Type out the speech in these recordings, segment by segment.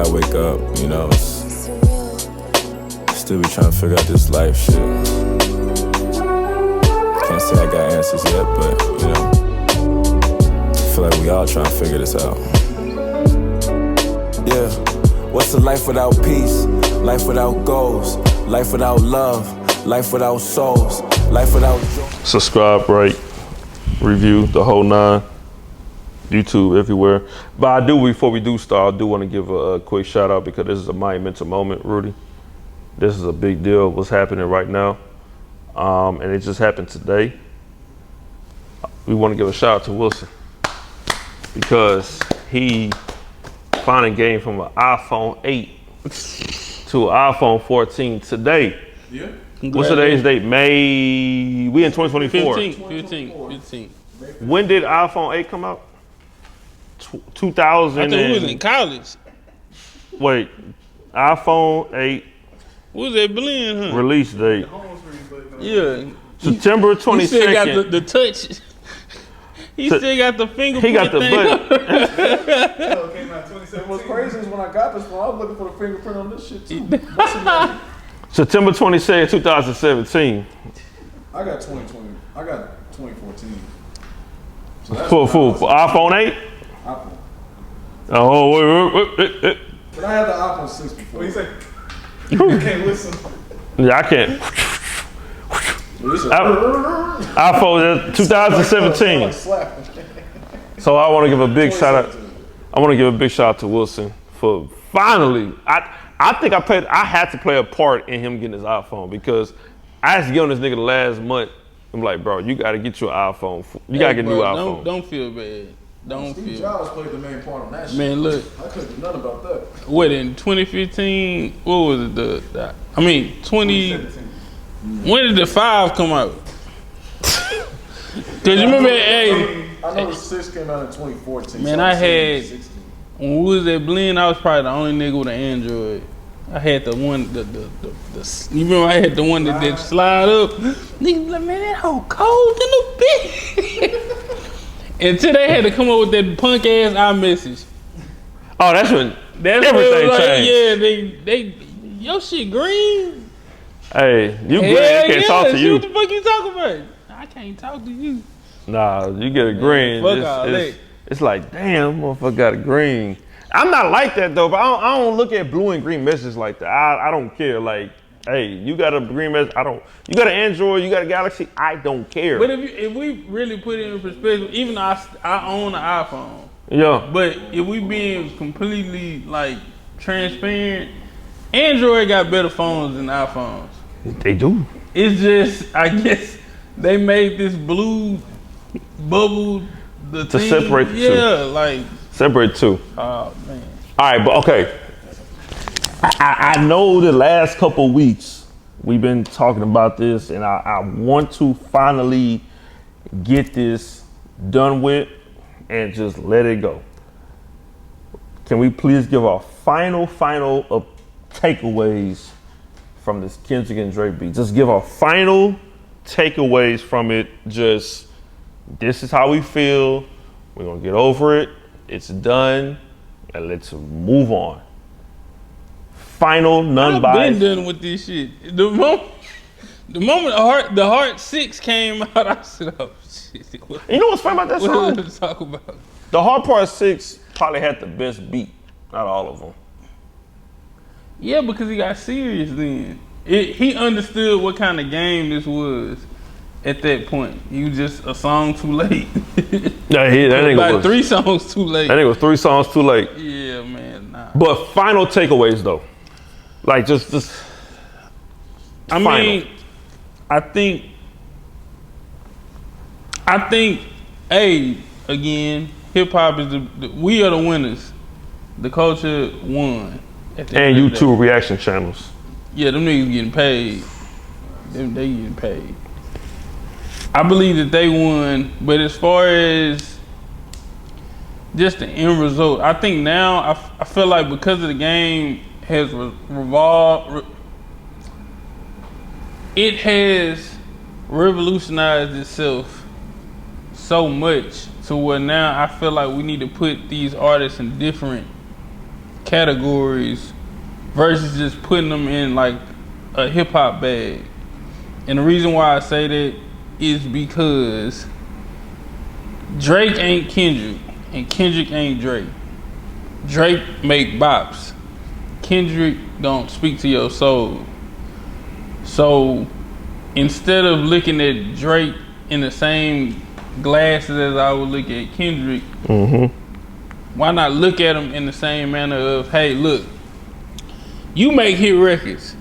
I wake up, you know, still be trying to figure out this life shit. Can't say I got answers yet, but, you know, I feel like we all trying to figure this out. Yeah, what's a life without peace? Life without goals, life without love, life without souls, life without joy. Subscribe, rate, review, the whole nine. YouTube, everywhere. But before we do start, I do want to give a quick shout out because this is a monumental moment, Rudy. This is a big deal, what's happening right now. And it just happened today. We want to give a shout out to Wilson because he finally gained from an iPhone 8 to an iPhone 14 today. Yeah. What's today's date? May, we in 2024. 15. When did iPhone 8 come out? 2000. I thought we was in college. Wait, iPhone 8. What was that blend, huh? Release date. Yeah. September 22nd. He still got the touch. He still got the fingerprint. He got the button. Came out 27. What's crazy is when I got this phone, I was looking for the fingerprint on this shit too. September 22nd, 2017. I got 2020. I got 2014. So For iPhone 8? iPhone. Oh, wait. But I had the iPhone 6 before. What do you say? You can't listen. Yeah, I can't. iPhone 2017. So I want to give a big shout out. I want to give a big shout out to Wilson for finally. I think I had to play a part in him getting his iPhone because I was giving this nigga the last month. I'm like, bro, you got to get your iPhone. You got to get a new iPhone. Don't feel bad. Steve Jobs played the main part on that shit. Man, look. I couldn't do nothing about that. What, in 2015? What was it? 2017. When did the 5 come out? Cause you remember, hey. I know the 6 came out in 2014. Man, so I had 16. when we was at Blend, I was probably the only nigga with an Android. I had the one, the you remember I had the one that slide up. Niggas like, man, that whole cold in the bitch. Until they had to come up with that punk ass iMessage. Oh, that's when everything changed. Yeah, they your shit green. Hey, you green, I can't talk to you. What the fuck you talking about? I can't talk to you. Nah, you get a green. It's like, damn, motherfucker got a green. I'm not like that though, but I don't look at blue and green messages like that. I don't care. Like, hey, you got a green message. You got an Android, you got a Galaxy. I don't care. But if we really put it in perspective, even though I own an iPhone. Yeah. But if we being completely like transparent, Android got better phones than iPhones. They do. It's just, I guess they made this blue bubble to separate the two. Yeah, like separate two. Oh man. All right, but okay. I know the last couple weeks we've been talking about this, and I want to finally get this done with and just let it go. Can we please give our final takeaways from this Kendrick and Drake beat? Just give our final takeaways from it. Just, this is how we feel. We're gonna get over it. It's done, and let's move on. Final, non-biased. I've been done with this shit. The moment the Heart 6 came out, I said, oh shit. You know what's funny about that song? What to talk about? The Hard Part 6 probably had the best beat out of all of them. Yeah, because he got serious then. He understood what kind of game this was at that point. He was just a song too late. Yeah, that nigga like was 3 songs too late. That nigga was 3 songs too late. Yeah, man, nah. But final takeaways though. Like just I mean, I think, hey, again, hip hop is we are the winners. The culture won. And YouTube reaction channels. Yeah, them niggas getting paid. They getting paid. I believe that they won, but as far as just the end result, I think now I feel like because of the game has it has revolutionized itself so much to where now I feel like we need to put these artists in different categories versus just putting them in like a hip hop bag. And the reason why I say that is because Drake ain't Kendrick and Kendrick ain't Drake. Drake make bops. Kendrick don't speak to your soul. So instead of looking at Drake in the same glasses as I would look at Kendrick, why not look at him in the same manner of, hey, look, you make hit records.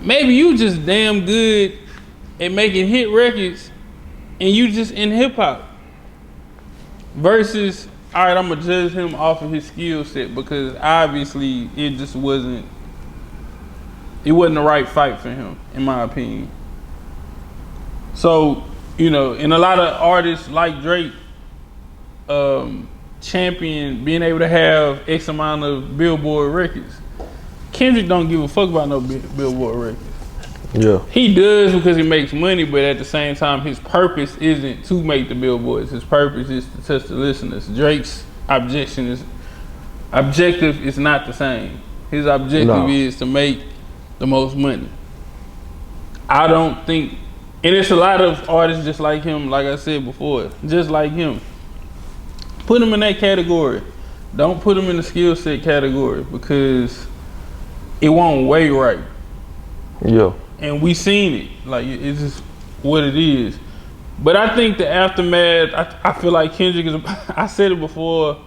Maybe you just damn good at making hit records and you just in hip hop. Versus, all right, I'm gonna judge him off of his skill set because obviously it wasn't the right fight for him, in my opinion. So, and a lot of artists like Drake champion being able to have X amount of Billboard records. Kendrick don't give a fuck about no Billboard records. Yeah. He does because he makes money, but at the same time, his purpose isn't to make the billboards. His purpose is to touch the listeners. Drake's objective is not the same. His objective is to make the most money. I don't think, and it's a lot of artists just like him, like I said before, just like him. Put him in that category. Don't put him in the skill set category because it won't weigh right. Yeah. And we seen it. Like, it's just what it is. But I think the aftermath, I feel like Kendrick is, I said it before,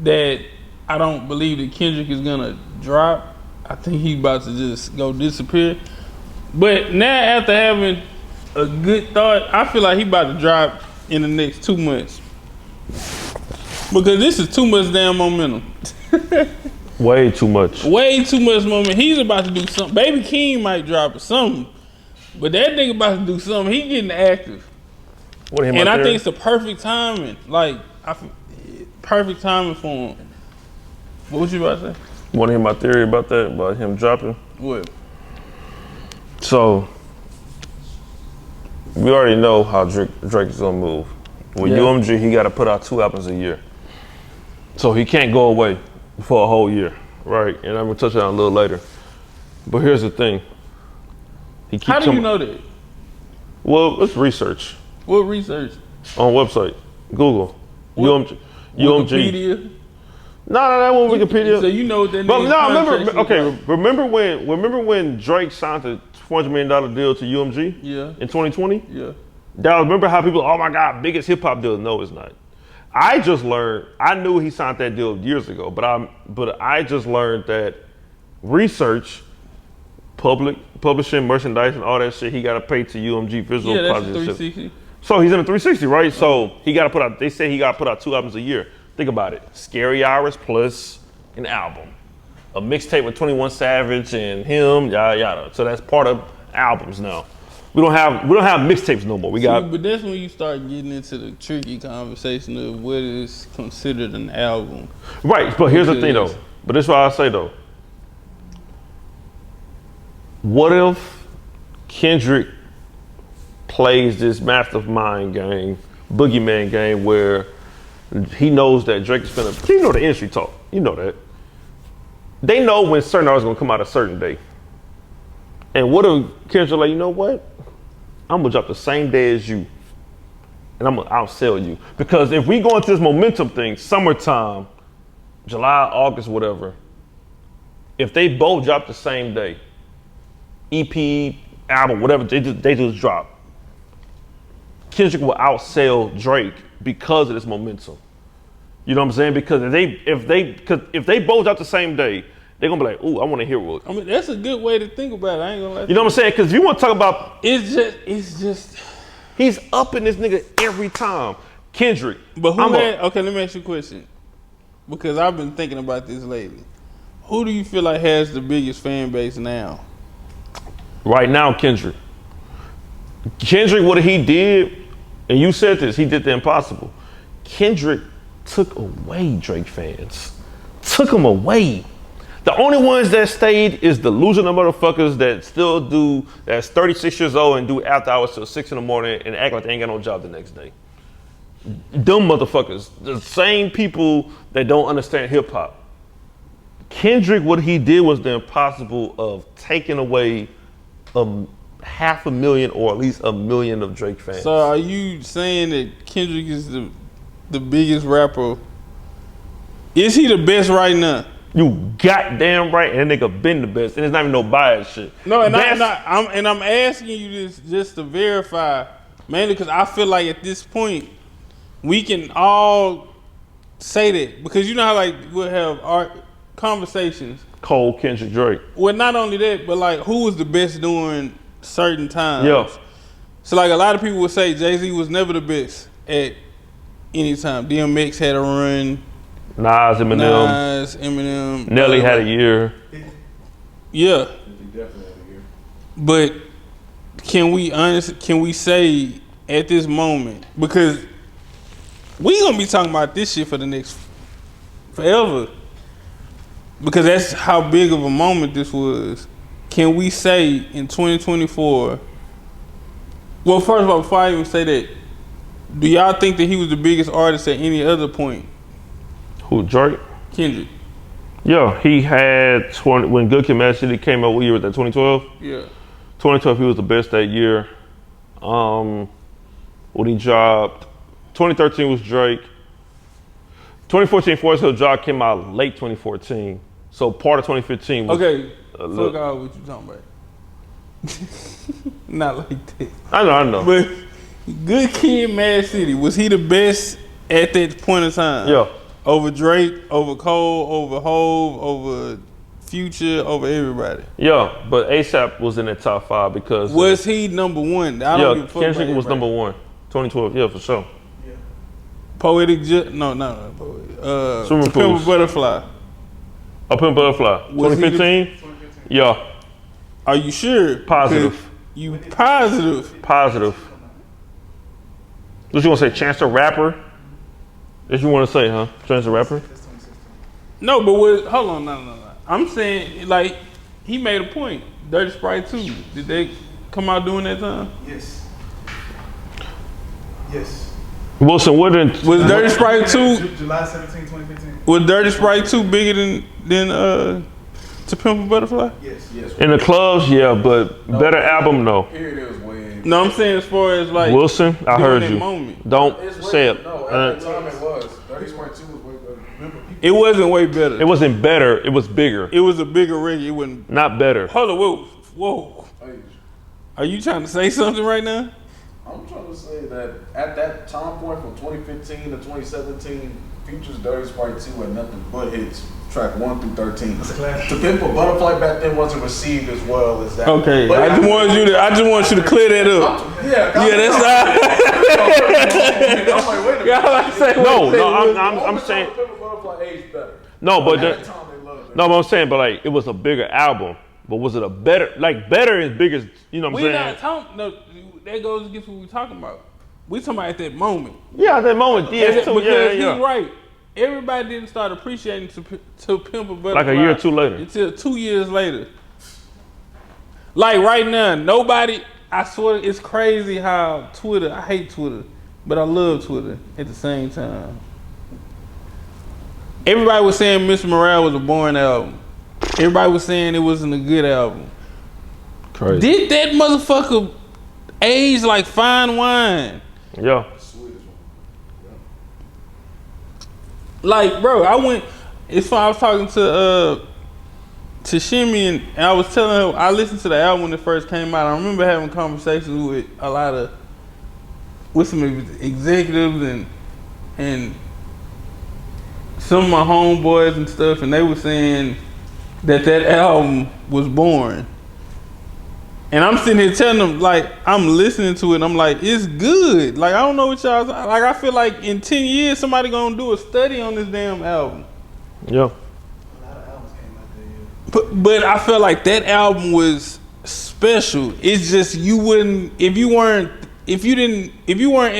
that I don't believe that Kendrick is gonna drop. I think he's about to just go disappear. But now after having a good thought, I feel like he about to drop in the next 2 months. Because this is too much damn momentum. Way too much. Way too much momentum. He's about to do something. Baby King might drop or something. But that nigga about to do something. He getting active. And I think it's the perfect timing. Like, perfect timing for him. What was you about to say? Want to hear my theory about that? About him dropping? What? So, we already know how Drake is gonna move. With UMG, he got to put out 2 albums a year. So he can't go away for a whole year, right? And I'm gonna touch on it a little later. But here's the thing. How do you know that? Well, it's research. What research? On website, Google, UMG. Wikipedia? No, that wasn't Wikipedia. So you know what that But means? no, remember when Drake signed a $400 million deal to UMG? Yeah. In 2020? Yeah. Remember how people, oh my God, biggest hip hop deal? No, it's not. I just learned, I knew he signed that deal years ago, but I just learned that research, publishing, merchandise, and all that shit, he got to pay to UMG visual that's 360. So he's in a 360, right? So he got to put out, they say he got to put out 2 albums a year. Think about it. Scary Hours plus an album. A mixtape with 21 Savage and him, yada, yada. So that's part of albums now. We don't have mixtapes no more. But that's when you start getting into the tricky conversation of what is considered an album. Right, but here's the thing though. But this is what I say though. What if Kendrick plays this mastermind game, boogeyman game, where he knows that Drake is finna, you know the industry talk, you know that. They know when certain artists gonna come out a certain day. And what if Kendrick like, you know what? I'm gonna drop the same day as you, and I'm gonna outsell you. Because if we go into this momentum thing, summertime, July, August, whatever, if they both drop the same day, EP, album, whatever, they just drop, Kendrick will outsell Drake because of this momentum. You know what I'm saying? Because if they both drop the same day, they're gonna be like, ooh, I wanna hear what. I mean, that's a good way to think about it. I ain't gonna let you know what I'm saying? Because if you wanna talk about it's just he's up in this nigga every time. Kendrick. But okay, let me ask you a question. Because I've been thinking about this lately. Who do you feel like has the biggest fan base now? Right now, Kendrick. Kendrick, what he did, and you said this, he did the impossible. Kendrick took away Drake fans. Took them away. The only ones that stayed is the losing motherfuckers that still do, that's 36 years old and do after hours till 6 in the morning and act like they ain't got no job the next day. Them motherfuckers, the same people that don't understand hip hop. Kendrick, what he did was the impossible of taking away 500,000 or at least 1 million of Drake fans. So are you saying that Kendrick is the biggest rapper? Is he the best right now? You goddamn right, and that nigga been the best, and it's not even no bias shit. No, and I'm asking you this just to verify, mainly because I feel like at this point we can all say that, because you know how like we'll have our conversations. Cole, Kendrick, Drake. Well, not only that, but like who was the best during certain times. Yeah. So like a lot of people would say Jay-Z was never the best at any time. DMX had a run. Nas, Eminem. Nelly had a year. Yeah. He definitely had a year. But can we say at this moment, because we gonna be talking about this shit for the next forever, because that's how big of a moment this was. Can we say in 2024? Well, first of all, before I even say that, do y'all think that he was the biggest artist at any other point? Who, Drake? Kendrick. Yeah, he had 20 when Good Kid, Mad City came out. What year was that? 2012. Yeah. 2012, he was the best that year. When he dropped, 2013 was Drake. 2014, Forest Hill Drive came out late 2014. So part of 2015 was Okay. Fuck all what you talking about. Not like that. I know. But Good Kid, Mad City, was he the best at that point in time? Yeah. Over Drake, over Cole, over Hove, over Future, over everybody. Yeah, but ASAP was in the top 5 because Was he number one? I don't give a fuck Kendrick about was everybody. number 1. 2012, yeah, for sure. Poetic no, not poetic. Swimming To Pimp a Pools. Butterfly. Up in Butterfly. Was he 2015? Yeah, Are you sure? Positive. 'Cause you positive? positive. What you want to say, Chance the Rapper? If you want to say, huh? Chance the Rapper? No, but hold on, no. I'm saying, like, he made a point. Dirty Sprite 2. Did they come out during that time? Yes. Yes. Wilson, what did Was Dirty Sprite 2? July 17, 2015. Was Dirty Sprite 2 bigger than To Pimp a Butterfly? Yes. Yes. in the clubs? Yeah, but better album, no. Period. It was way. No, I'm saying as far as like Wilson, I during heard that you. moment. Don't It's way, say it. No, at that time it was. 30 Part 2 was way better. Remember, people. It wasn't way better. It wasn't better. It was bigger, It was a bigger record. It wasn't. not better. Hold on, whoa. Hey, Are you trying to say something right now? I'm trying to say that at that time point from 2015 to 2017, Future's Dirty Sprite 2 had nothing but hits. Track 1 through 13. To Pimp a Butterfly back then wasn't received as well as that. Okay, But I just want you to clear that up. Yeah, That's I'm like, wait a minute. I'm saying Pimp a Butterfly aged better. no, but At that time they loved it. no, but I'm saying, but like it was a bigger album. But was it a better? Like better is big as you know what I'm We're saying? not talking. No, that goes against what we're talking about. We talking about at that moment. Yeah, at that moment, yeah, Because too, yeah. he's right. Everybody didn't start appreciating to Pimp a Butterfly Like a year or two later. until 2 years later. Like right now, nobody. I swear, it's crazy how Twitter. I hate Twitter, but I love Twitter at the same time. Everybody was saying Mr. Morale was a boring album. Everybody was saying it wasn't a good album. Crazy. Did that motherfucker age like fine wine? Yeah. Like, bro, I went. It's funny. I was talking to Shimmy, and I was telling her I listened to the album when it first came out. I remember having conversations with some executives and some of my homeboys and stuff, and they were saying that album was boring. And I'm sitting here telling them, like, I'm listening to it, and I'm like, it's good. Like, I don't know what y'all, like, I feel like in 10 years, somebody gonna do a study on this damn album. Yeah. But I feel like that album was special. It's just you wouldn't, if you weren't in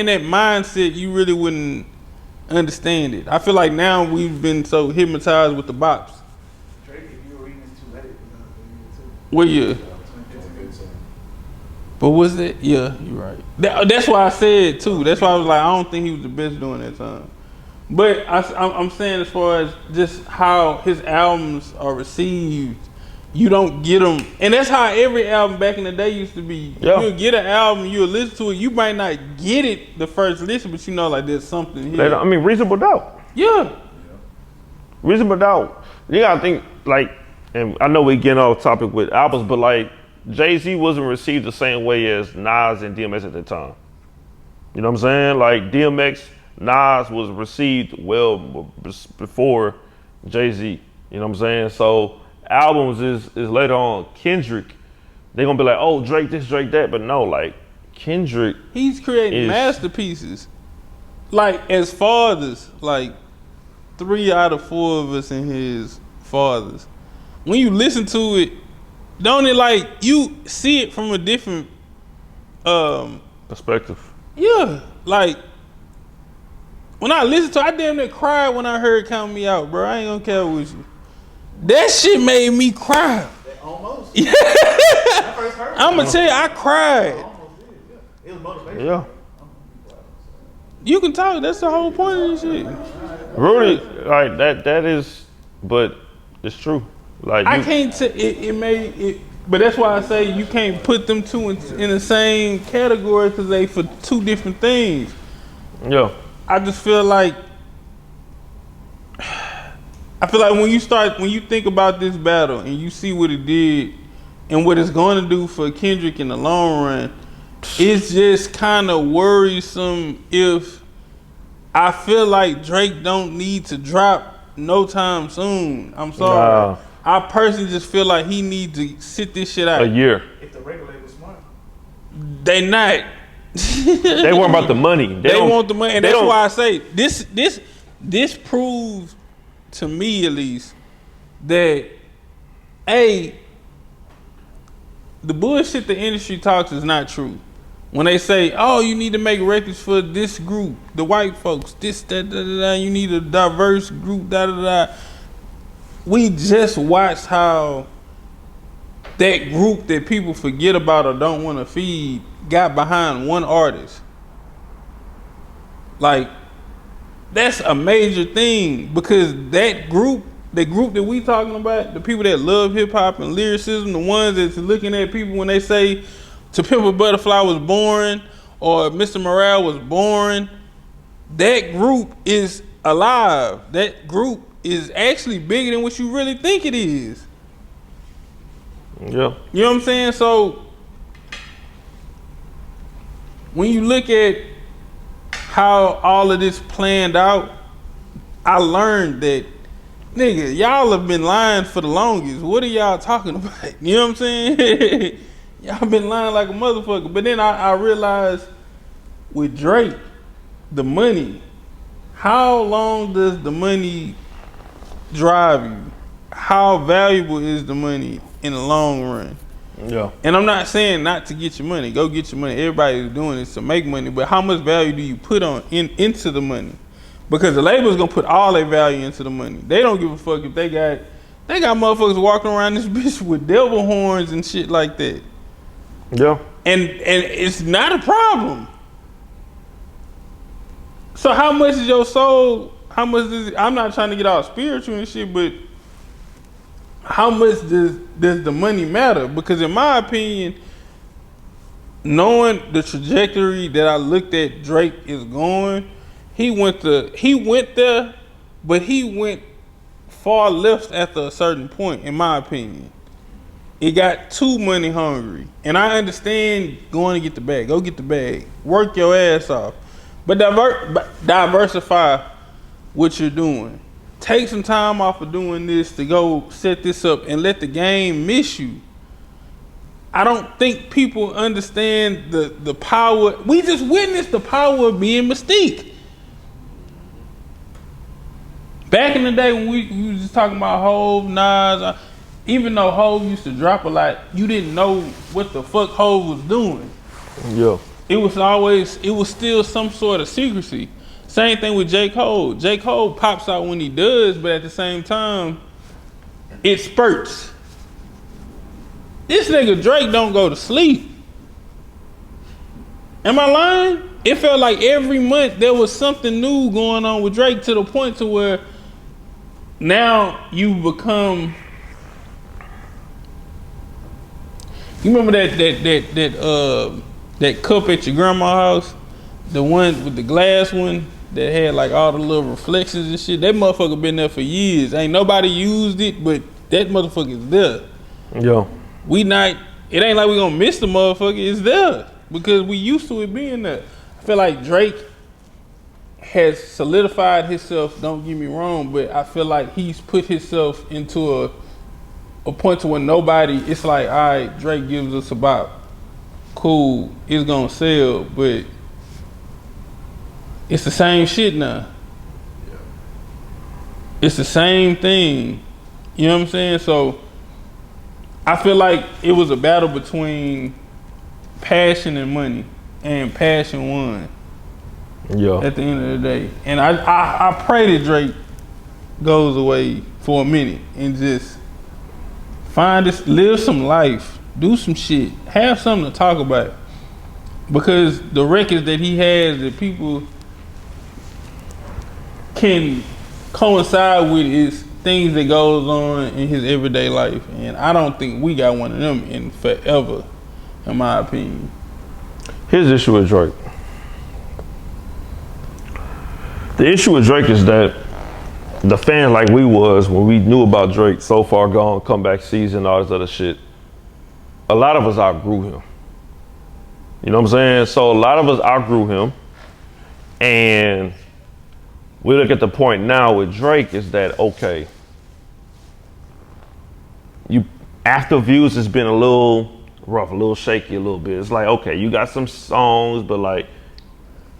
that mindset, you really wouldn't understand it. I feel like now we've been so hypnotized with the bops. Drake, if you were reading this too late, What year? But was it? Yeah, you're right. That's why I said too. That's why I was like, I don't think he was the best during that time. But I'm saying as far as just how his albums are received, you don't get them, and that's how every album back in the day used to be. Yeah. You'll get an album, you'll listen to it, you might not get it the first listen, but you know like there's something here. I mean, Reasonable Doubt. Yeah. Reasonable Doubt. You gotta think like, and I know we getting off topic with albums, but like Jay-Z wasn't received the same way as Nas and DMX at the time. You know what I'm saying? Like DMX, Nas was received well before Jay-Z. You know what I'm saying? So albums is later on. Kendrick, they're gonna be like, oh, Drake this, Drake that, but no, like Kendrick, he's creating masterpieces. Like as fathers, like 3 out of 4 of us in his fathers. When you listen to it, don't it like you see it from a different perspective. Yeah, like when I listen to it, I damn near cried when I heard "Count Me Out," bro. I ain't gonna care with you. That shit made me cry. Almost. Yeah. I'm gonna tell you, I cried. It was motivation. Yeah. You can talk. That's the whole point of this shit. Rudy, like that is, but it's true. Like I can't say it, but that's why I say you can't put them two in the same category because they for two different things. Yeah. I just feel like when you think about this battle and you see what it did and what it's going to do for Kendrick in the long run, it's just kind of worrisome if I feel like Drake don't need to drop no time soon. I'm sorry. Nah. I personally just feel like he needs to sit this shit out. A year. If the regulator was smart. They not. They weren't about the money. They want the money, and that's why I say this proves to me at least that the bullshit the industry talks is not true. When they say, "Oh, you need to make records for this group, the white folks, this, that, da, da, da, you need a diverse group, da, da, da." We just watched how that group that people forget about or don't want to feed got behind one artist. Like, that's a major thing because that group that we talking about, the people that love hip hop and lyricism, the ones that's looking at people when they say To Pimp a Butterfly was boring or Mr. Morale was boring, that group is alive. That group is actually bigger than what you really think it is. Yeah. You know what I'm saying? So when you look at how all of this planned out, I learned that, nigga, y'all have been lying for the longest. What are y'all talking about? You know what I'm saying? Y'all been lying like a motherfucker. But then I realized with Drake, the money, how long does the money drive you? How valuable is the money in the long run? Yeah. And I'm not saying not to get your money. Go get your money. Everybody's doing this to make money. But how much value do you put into the money? Because the label's gonna put all their value into the money. They don't give a fuck if they got motherfuckers walking around this bitch with devil horns and shit like that. Yeah. And it's not a problem. So how much is your soul? How much I'm not trying to get all spiritual and shit, but how much does the money matter? Because in my opinion, knowing the trajectory that I looked at Drake is going, he went there, but he went far left after a certain point, in my opinion. It got too money hungry. And I understand going to get the bag. Go get the bag. Work your ass off. But diversify what you're doing. Take some time off of doing this to go set this up and let the game miss you. I don't think people understand the power. We just witnessed the power of being Mystique. Back in the day when we was just talking about Hov, Nas, even though Hov used to drop a lot, you didn't know what the fuck Hov was doing. Yeah. It was still some sort of secrecy. Same thing with J. Cole. J. Cole pops out when he does, but at the same time, it spurts. This nigga Drake don't go to sleep. Am I lying? it felt like every month there was something new going on with Drake to the point to where now you become. You remember that cup at your grandma's house, the one with the glass one that had like all the little reflections and shit. That motherfucker been there for years. Ain't nobody used it, but that motherfucker is there. Yo, It ain't like we gonna miss the motherfucker. It's there because we used to it being there. I feel like Drake has solidified himself. Don't get me wrong, but I feel like he's put himself into a point to where nobody. It's like, all right, Drake gives us about cool. It's gonna sell, but it's the same shit now. It's the same thing. You know what I'm saying? So I feel like it was a battle between passion and money, and passion won. Yeah. At the end of the day, and I pray that Drake goes away for a minute and just live some life, do some shit, have something to talk about, because the records that he has that people can coincide with is things that goes on in his everyday life, and I don't think we got one of them in forever, in my opinion. Here's the issue with Drake. The issue with Drake is that the fans like we was when we knew about Drake, So Far Gone, Comeback Season, all this other shit, a lot of us outgrew him. You know what I'm saying? So a lot of us outgrew him, and we look at the point now with Drake is that, okay, after Views has been a little rough, a little shaky a little bit. It's like, okay, you got some songs, but like,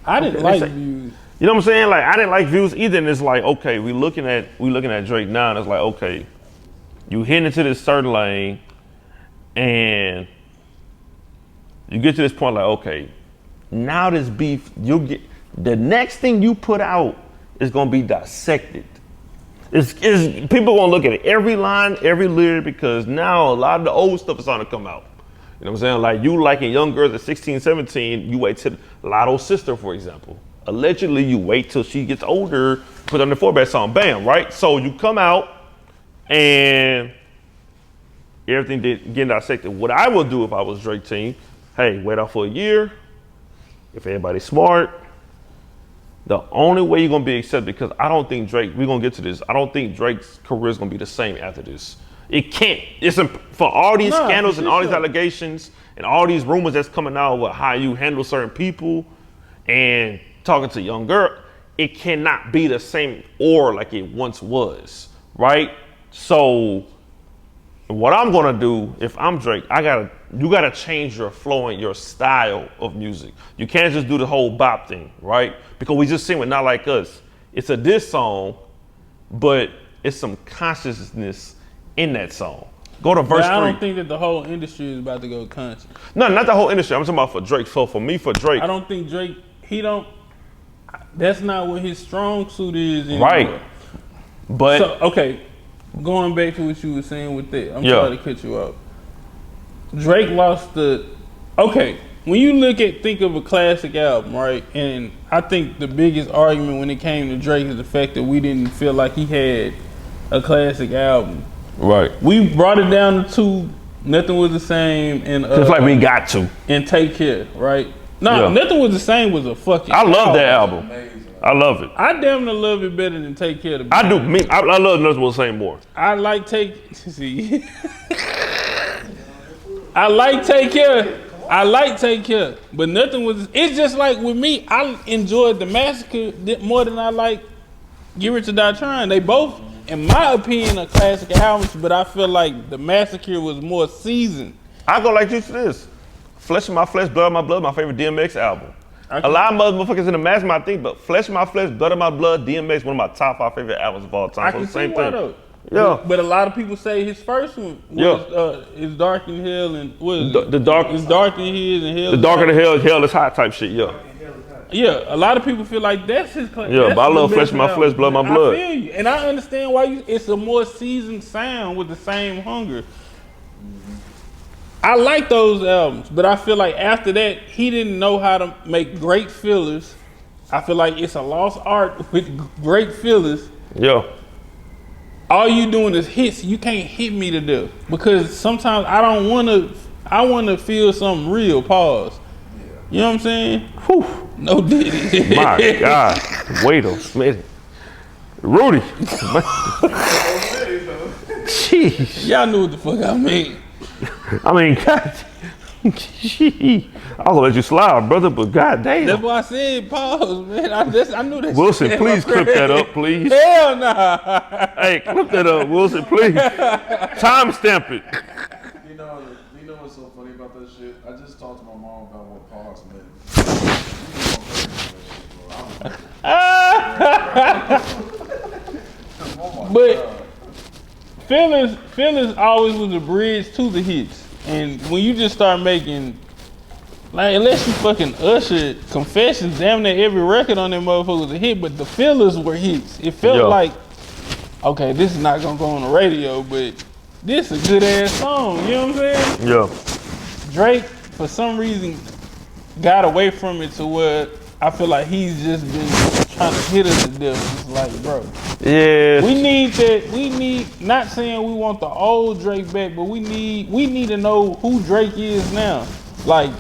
I didn't like Views. You know what I'm saying? Like, I didn't like Views either, and it's like, okay, we looking at Drake now, and it's like, okay, you hit into this certain lane, and you get to this point like, okay, now this beef, the next thing you put out is gonna be dissected. People gonna look at it, every line, every lyric, because now a lot of the old stuff is starting to come out. You know what I'm saying? Like, you liking young girls at 16, 17, you wait till Lotto's sister, for example. Allegedly, you wait till she gets older, put on the 4-back song, bam, right? So you come out and everything getting dissected. What I would do if I was Drake team, hey, wait out for a year. If everybody's smart, the only way you're gonna be accepted, because I don't think Drake, we're gonna get to this, I don't think Drake's career is gonna be the same after this. It can't. It's for all these scandals and all these allegations and all these rumors that's coming out about how you handle certain people and talking to young girl, it cannot be the same or like it once was, right? So what I'm gonna do if I'm Drake, you gotta change your flow and your style of music. You can't just do the whole bop thing, right? Because we just seen with Not Like Us. It's a diss song, but it's some consciousness in that song. Go to verse 3. I don't think that the whole industry is about to go conscious. No, not the whole industry. I'm talking about for Drake. So for me, for Drake, I don't think Drake, that's not what his strong suit is anymore. Right. But so, okay, going back to what you were saying with that, I'm sorry to cut you off. Drake lost okay, when you think of a classic album, right? And I think the biggest argument when it came to Drake is the fact that we didn't feel like he had a classic album. Right. We brought it down to 2, Nothing Was the Same, and just like we got to. And Take Care, right? No, Nothing Was the Same was a fucking I love that album. I love it. I damn near love it better than Take Care. I do. I love Nothing Was the Same more. I like Take I like Take Care. I like Take Care, but Nothing Was. It's just like with me. I enjoyed The Massacre more than I like Get Rich or Die Trying. They both, in my opinion, are classic albums, but I feel like The Massacre was more seasoned. I go like this to this. Flesh of My Flesh, Blood of My Blood, my favorite DMX album. A lot of motherfuckers in the mass might think, but Flesh of My Flesh, Blood of My Blood, DMX, one of my top 5 favorite albums of all time. I can see why though. Yeah. But a lot of people say his first one was It's Dark in Hell and what is it? It's Dark in His and Hell. The Darker the Hell is Hot type shit, yeah. Yeah, a lot of people feel like that's his class. Yeah, but I love Flesh of My Flesh, Blood of My Blood. I feel you. And I understand why it's a more seasoned sound with the same hunger. I like those albums, but I feel like after that, he didn't know how to make great fillers. I feel like it's a lost art with great fillers. Yeah. All you doing is hits. You can't hit me to death because sometimes I don't want to. I want to feel something real. Pause. You know what I'm saying? Whew. No Diddy. My God. Wait a minute. Rudy. Jeez. Y'all knew what the fuck I mean. I mean, God. Gee. I was gonna let you slide, brother, but goddamn. That's why I said pause, man. I knew that. Wilson, shit. please clip that up, please. Hell nah. Hey, clip that up, Wilson, please. Time stamp it. You know what's so funny about that shit? I just talked to my mom about what pause meant. But feelings always was a bridge to the hits. And when you just start making, like, unless you fucking Usher Confessions, damn near every record on that motherfucker was a hit, but the fillers were hits. It felt like, okay, this is not gonna go on the radio, but this is a good ass song, you know what I'm saying? Yeah. Drake, for some reason, got away from it to where I feel like he's just been trying to hit us to death. It's like, bro. Yeah. We need that. We need, not saying we want the old Drake back, but we need to know who Drake is now. Like,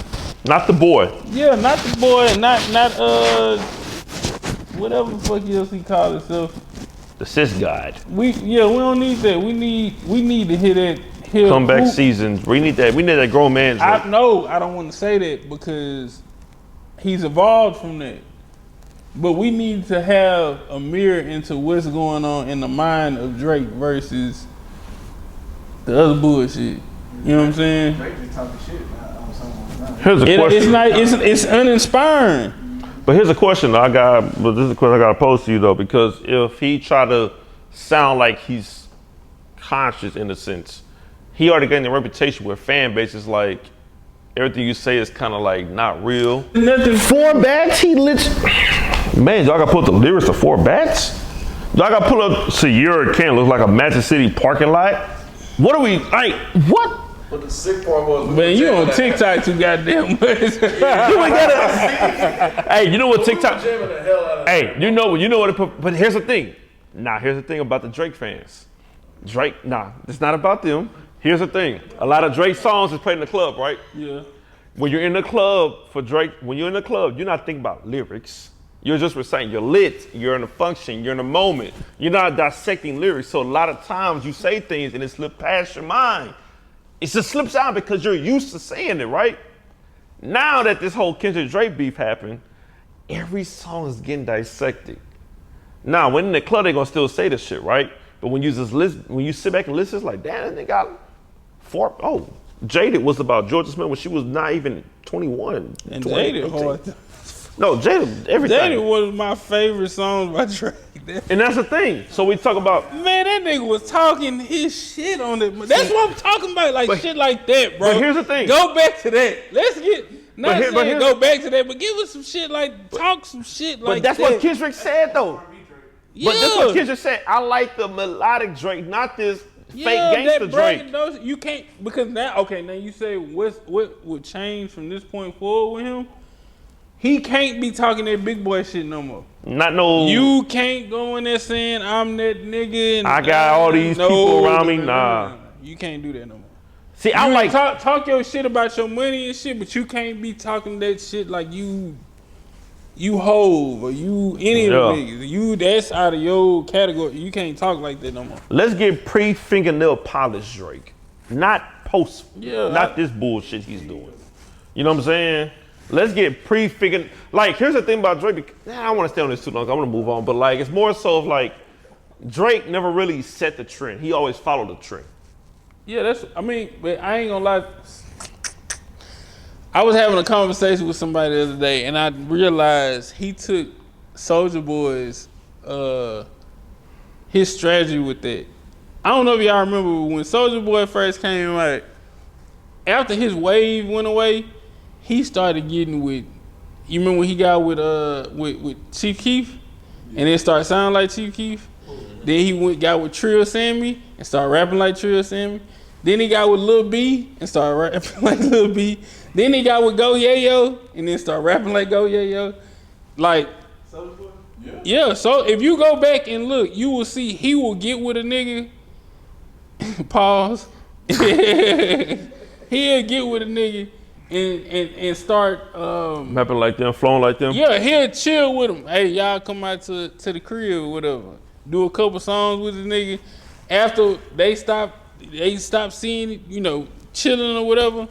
not the boy. Yeah, not the boy, not whatever the fuck else he called himself. The cis guide. We don't need that. We need to hear that. Comeback seasons. We need that. We need that grown man. I don't want to say that because he's evolved from that. But we need to have a mirror into what's going on in the mind of Drake versus the other bullshit. You know what I'm saying? Drake just talking shit. Here's a question. It's uninspiring. But here's a question this is a question I gotta pose to you though, because if he try to sound like he's conscious in a sense, he already gained a reputation where fan base is like everything you say is kind of like not real. Nothing. 4 bats, he lit. Man, y'all gotta put the lyrics to 4 bats? Y'all gotta pull up Sierra Can look like a Magic City parking lot? What are we like? What? But the sick part was, man, you on TikTok too goddamn much. You ain't gotta. Hey, you know what TikTok? Hey, you know what? But here's the thing. Here's the thing about the Drake fans. Drake, it's not about them. Here's the thing. A lot of Drake songs is played in the club, right? Yeah. When you're in the club for Drake, you're not thinking about lyrics. You're just reciting. You're lit. You're in a function. You're in a moment. You're not dissecting lyrics. So a lot of times you say things and it slips past your mind. It just slips out because you're used to saying it, right? Now that this whole Kendrick Drake beef happened, every song is getting dissected. Now, when in the club, they're gonna still say this shit, right? But when you just listen, when you sit back and listen, it's like, damn, they got 4. Oh, Jaded was about Georgia Smith when she was not even 21. And Jaded hard. No, Jaded, everything. Jaded was my favorite song by Drake. And that's the thing. So we talk about, man, that nigga was talking his shit on it. That's what I'm talking about, like shit like that, bro. But here's the thing. Go back to that. Let's get, not saying go back to that, but give us some shit talk some shit like that. But that's what Kendrick said though. Yeah. But that's what Kendrick said. I like the melodic Drake, not this fake gangster Drake. You can't, because now you say what would change from this point forward with him? He can't be talking that big boy shit no more. Not no. You can't go in there saying I'm that nigga and I got all these people around me. Nah. You can't do that no more. See, I like talk your shit about your money and shit, but you can't be talking that shit like you Hove or you any of the niggas. That's out of your category. You can't talk like that no more. Let's get pre-fingernail polish Drake, not post. Yeah. Not this bullshit he's doing. You know what I'm saying? Let's get pre-figured. Like, here's the thing about Drake. I don't want to stay on this too long. I want to move on. But like, it's more so of like, Drake never really set the trend. He always followed the trend. Yeah, but I ain't gonna lie. I was having a conversation with somebody the other day, and I realized he took Soulja Boy's his strategy with that. I don't know if y'all remember when Soulja Boy first came out. After his wave went away, he started getting with. You remember when he got with Chief Keef, and it started sounding like Chief Keef. Then he got with Trill Sammy and started rapping like Trill Sammy. Then he got with Lil B and started rapping like Lil B. Then he got with Go Yayo and then started rapping like Go Yayo. Like, yeah. So if you go back and look, you will see he will get with a nigga. Pause. He'll get with a nigga and start rapping like them, flowing like them. Yeah, he'll chill with him. Hey, y'all come out to the crib or whatever. Do a couple songs with the nigga. After they stop seeing, chilling or whatever.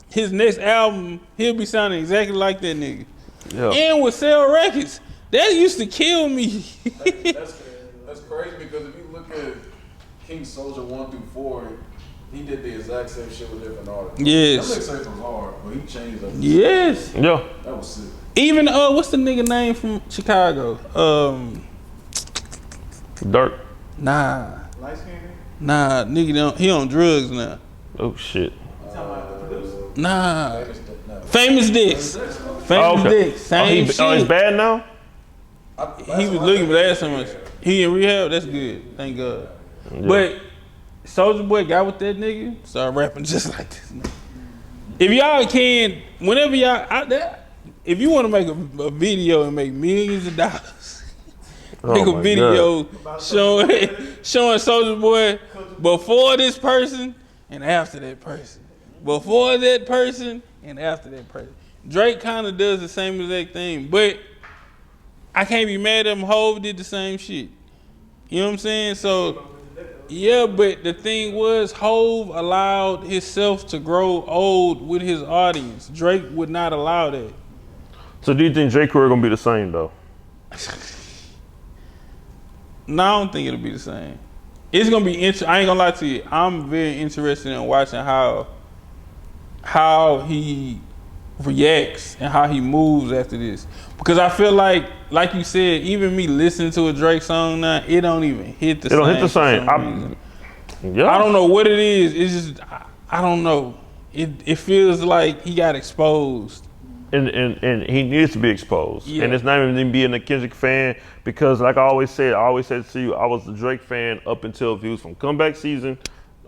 His next album, he'll be sounding exactly like that nigga. Yeah. And with sell records. That used to kill me. That's crazy because if you look at King Soldier 1 through 4, he did the exact same shit with different artists. Yes. That mixtape was hard, but he changed that. Yes. Yeah. That was sick. Even what's the nigga name from Chicago? Dark. Nah. Light skin? Nah, nigga he on drugs now. Oh shit. Nah. Famous Dicks. Famous Dicks. Same shit. Oh, he's bad now? He was looking for that so much. He in rehab, that's good. Thank God. Yeah. But Soulja Boy got with that nigga, started rapping just like this nigga. If y'all can, whenever y'all out there, if you want to make a video and make millions of dollars, make a video showing Soulja Boy before this person and after that person. Before that person and after that person. Drake kind of does the same exact thing, but I can't be mad at him. Hov did the same shit. You know what I'm saying? So, yeah, but the thing was, Hov allowed himself to grow old with his audience. Drake would not allow that. So do you think Drake career gonna be the same though? No, I don't think it'll be the same. It's gonna be interesting. I ain't gonna lie to you. I'm very interested in watching how he reacts and how he moves after this. Because I feel like you said, even me listening to a Drake song now, it don't even hit the same. It don't hit the same. I don't know what it is. It's just, I don't know. It feels like he got exposed. And he needs to be exposed. Yeah. And it's not even being a Kendrick fan because like I always said to you, I was a Drake fan up until Views, from Comeback Season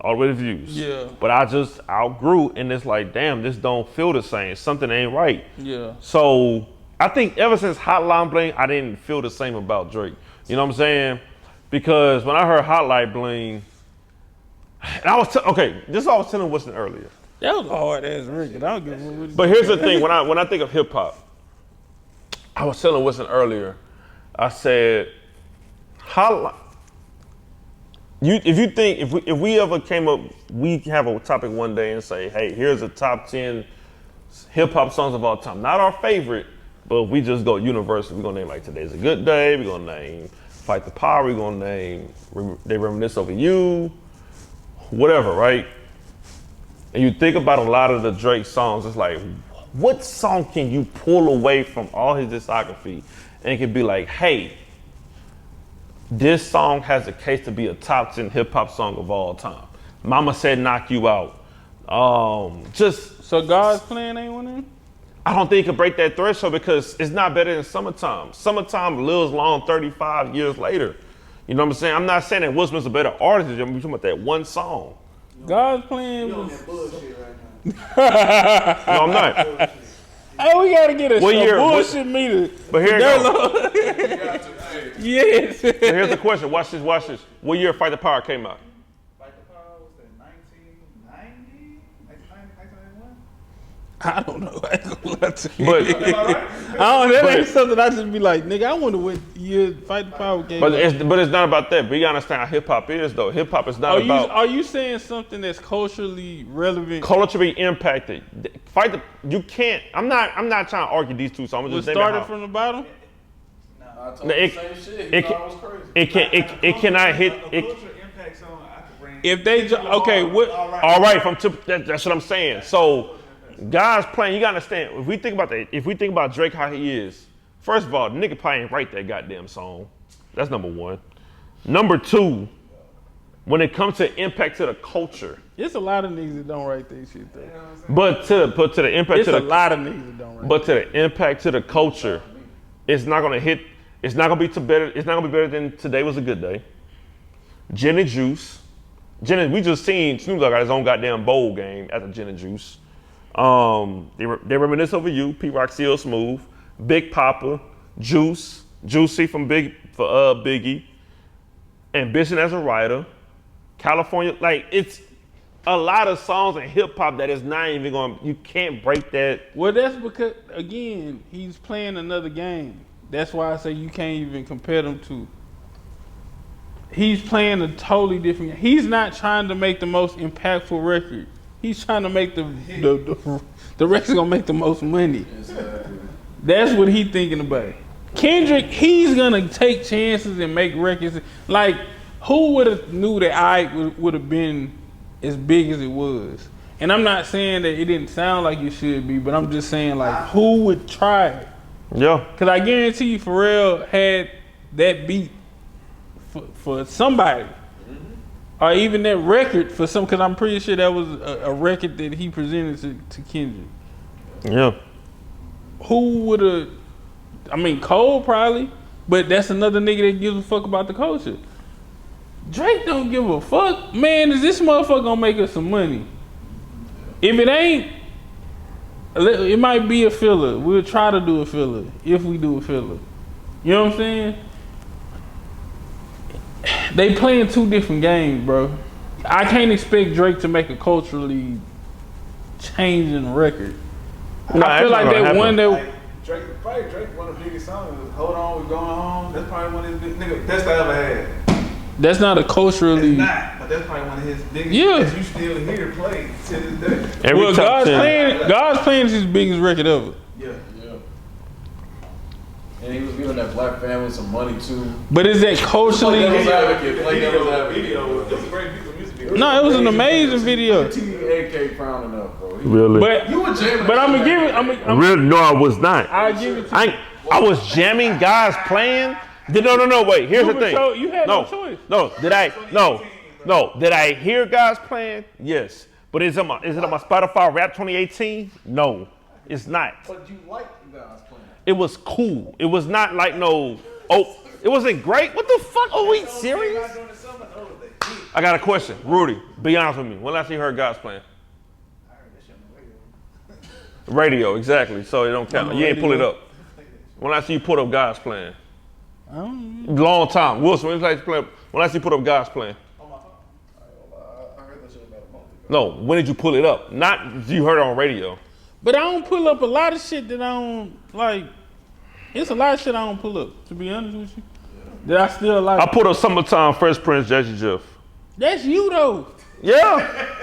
all the way to Views. Yeah. But I just outgrew and it's like, damn, this don't feel the same. Something ain't right. Yeah. So I think ever since Hotline Bling, I didn't feel the same about Drake. You know what I'm saying? Because when I heard Hotline Bling, and I was this is what I was telling Winston earlier. That was a hard ass record. I don't give a fuck. But here's the thing: when I think of hip hop, I was telling Winston earlier. I said, if we ever came up, we have a topic one day and say, hey, here's the top 10 hip hop songs of all time. Not our favorite, but we just go universal. We're gonna name like Today's a Good Day. We're gonna name Fight the Power. We're gonna name They Reminisce Over You. Whatever, right? And you think about a lot of the Drake songs, it's like, what song can you pull away from all his discography and it can be like, hey, this song has a case to be a top 10 hip hop song of all time. Mama Said Knock You Out. So God's Plan ain't one of them? I don't think it could break that threshold because it's not better than Summertime. Summertime lives long 35 years later. You know what I'm saying? I'm not saying that Will Smith's a better artist. I'm talking about that one song. God's Plan was... bullshit right now. No, I'm not. Hey, we gotta get a bullshit meter. But here it goes. Yes. So here's the question. Watch this. What year Fight the Power came out? Fight the Power was that 1990? 1991? I don't know. I ain't gonna lie to you. That ain't something I just be like, nigga, I wonder what year Fight the Power came out. But it's not about that. But you understand how hip hop is though. Hip hop is not about. Are you saying something that's culturally relevant? Culturally impacted. You can't. I'm not trying to argue these two songs. Was started from the bottom? I told the same shit. He thought it was crazy. It cannot hit. If they what? All right, that's what I'm saying. So, God's Plan. You gotta understand. If we think about Drake, how he is. First of all, the nigga probably ain't write that goddamn song. That's number one. Number two, when it comes to impact to the culture. There's a lot of niggas that don't write that shit though. But to the impact to the, a lot of niggas that don't write. But to the impact to the culture, it's not gonna hit. It's not gonna be better. It's not gonna be better than Today Was a Good Day. Gin and Juice, We just seen Snoop Dogg got his own goddamn bowl game at the Gin and Juice. They reminisce over you. P Rock, CL Smooth, Big Papa, Juicy from Biggie, Ambition as a writer, California. Like it's a lot of songs in hip hop that is not even going. You can't break that. Well, that's because again he's playing another game. That's why I say you can't even compare them to. He's playing a totally different. He's not trying to make the most impactful record. He's trying to make the record's gonna make the most money. That's what he's thinking about. Kendrick, he's gonna take chances and make records. Like, who would have knew that I would have been as big as it was? And I'm not saying that it didn't sound like it should be, but I'm just saying like, who would try it? Yeah. Cause I guarantee you, Pharrell had that beat for somebody, or even that record for some. Cause I'm pretty sure that was a record that he presented to Kendrick. Yeah. Who would have? I mean, Cole probably, but that's another nigga that gives a fuck about the culture. Drake don't give a fuck, man. Is this motherfucker gonna make us some money? If it ain't, it might be a filler. We'll try to do a filler if we do a filler. You know what I'm saying? They playing two different games, bro. I can't expect Drake to make a culturally changing record. I feel like that one that Drake, one of the biggest songs is "Hold On, We're Going Home." That's probably one of his biggest best I ever had. that's not a culturally. It's not, but that's probably one of his biggest. Yeah. That you still hear play to this day. Every top 10. God's playing is his biggest record ever. Yeah. And he was giving that black family some money too. But is that culturally? Play devil's advocate. Video. It was a great music video. No, it was an amazing video. AK proud enough, bro. Really? But You were jamming. I'm gonna give it. Really? No, I was not. I'll give it to you. I was jamming guys playing. No. Wait. Here's the thing. You had no choice. No. Did I hear guys playing? Yes. But is it on my Spotify Rap 2018? No, it's not. But you like you guys playing. It was cool. It was not like no. Oh, it wasn't great. What the fuck? Are we serious? I got a question, Rudy. Be honest with me. When last you heard guys playing? Radio, exactly. So it don't count. You ain't pull it up. When last you put up guys playing? Long time. Wilson, when last you put up guys playing? I heard that shit about a month ago. No, when did you pull it up? Not you heard it on radio. But I don't pull up a lot of shit that I don't like. It's a lot of shit I don't pull up, to be honest with you. That I still like. I put up Summertime, Fresh Prince, Jazzy Jeff. That's you though. Yeah.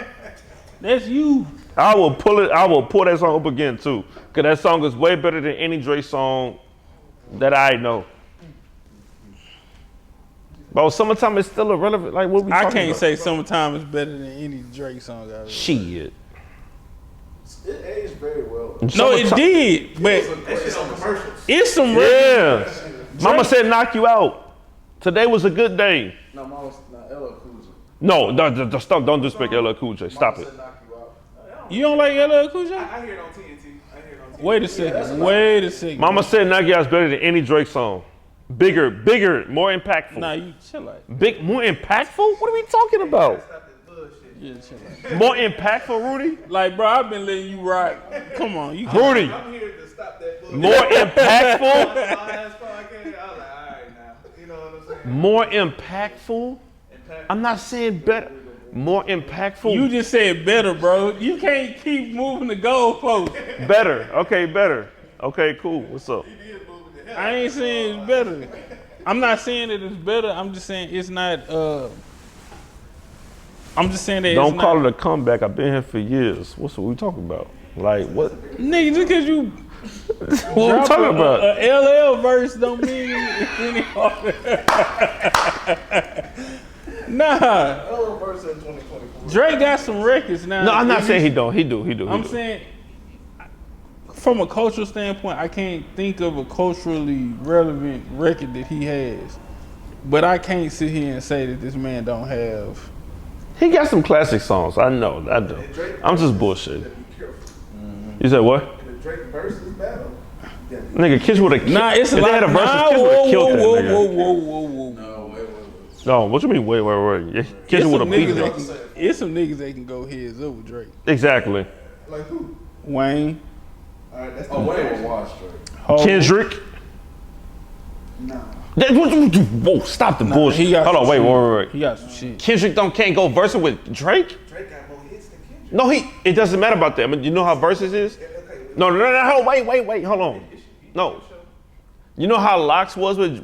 That's you. I will pull that song up again too. Cause that song is way better than any Drake song that I know. But Summertime is still irrelevant. Like what we talking I can't about? say Summertime is better than any Drake song I've ever. Shit. It aged very well. No, it did, but That shit on commercials. it's some Yeah. Mama said knock you out. Today was a good day. No, mom was not LL Cool J. No, stop. Don't disrespect LL Cool J. Stop it. Said knock you out. You don't like LL Cool J? I hear it on TNT. Wait a second. Mama said knock you out is better than any Drake song. Bigger, more impactful. Nah, you chill out. More impactful? What are we talking about? Stop that bullshit. Yeah, chill out. More impactful, Rudy? Like, bro, I've been letting you rock. Come on, you. Rudy, I'm here to stop that bullshit. more impactful? Last podcast, I was like, all right now. You know what I'm saying? More impactful? I'm not saying better. More impactful? You just said better, bro. You can't keep moving the goalpost. Better. Okay, better. Okay, cool. What's up? I ain't saying it's better. I'm not saying that it's better. I'm just saying it's not. I'm just saying that. Don't it's call not, it a comeback. I've been here for years. What's what we talking about? Like what? nigga. Just because you What we drop talking about? a LL verse don't mean it's any harder. Nah, LL verse in 2024. Drake got some records now. No, I'm not saying he don't. He do. I'm saying, from a cultural standpoint, I can't think of a culturally relevant record that he has. But I can't sit here and say that this man don't have. He got some classic songs. I know. I do. I'm just bullshit. Be careful. You said what? In the Drake versus battle. Nigga, Kids would have. Nah, it's a if lot. they had a versus, Nah, Kids would have killed that nigga. whoa. No, wait. No, what you mean? Wait. Yeah, Kendrick would have beaten him. It's some niggas that can go heads up with Drake. Exactly. Like who? Wayne. All right, that's Oh, Wayne will watch Drake. Kendrick. No. Whoa, stop the bullshit. Hold on, wait. He got some shit. Kendrick can't go versus with Drake? Drake got more hits than Kendrick. No, it doesn't matter about that. I mean, you know how versus is? No, wait, hold on. No. You know how Locks was with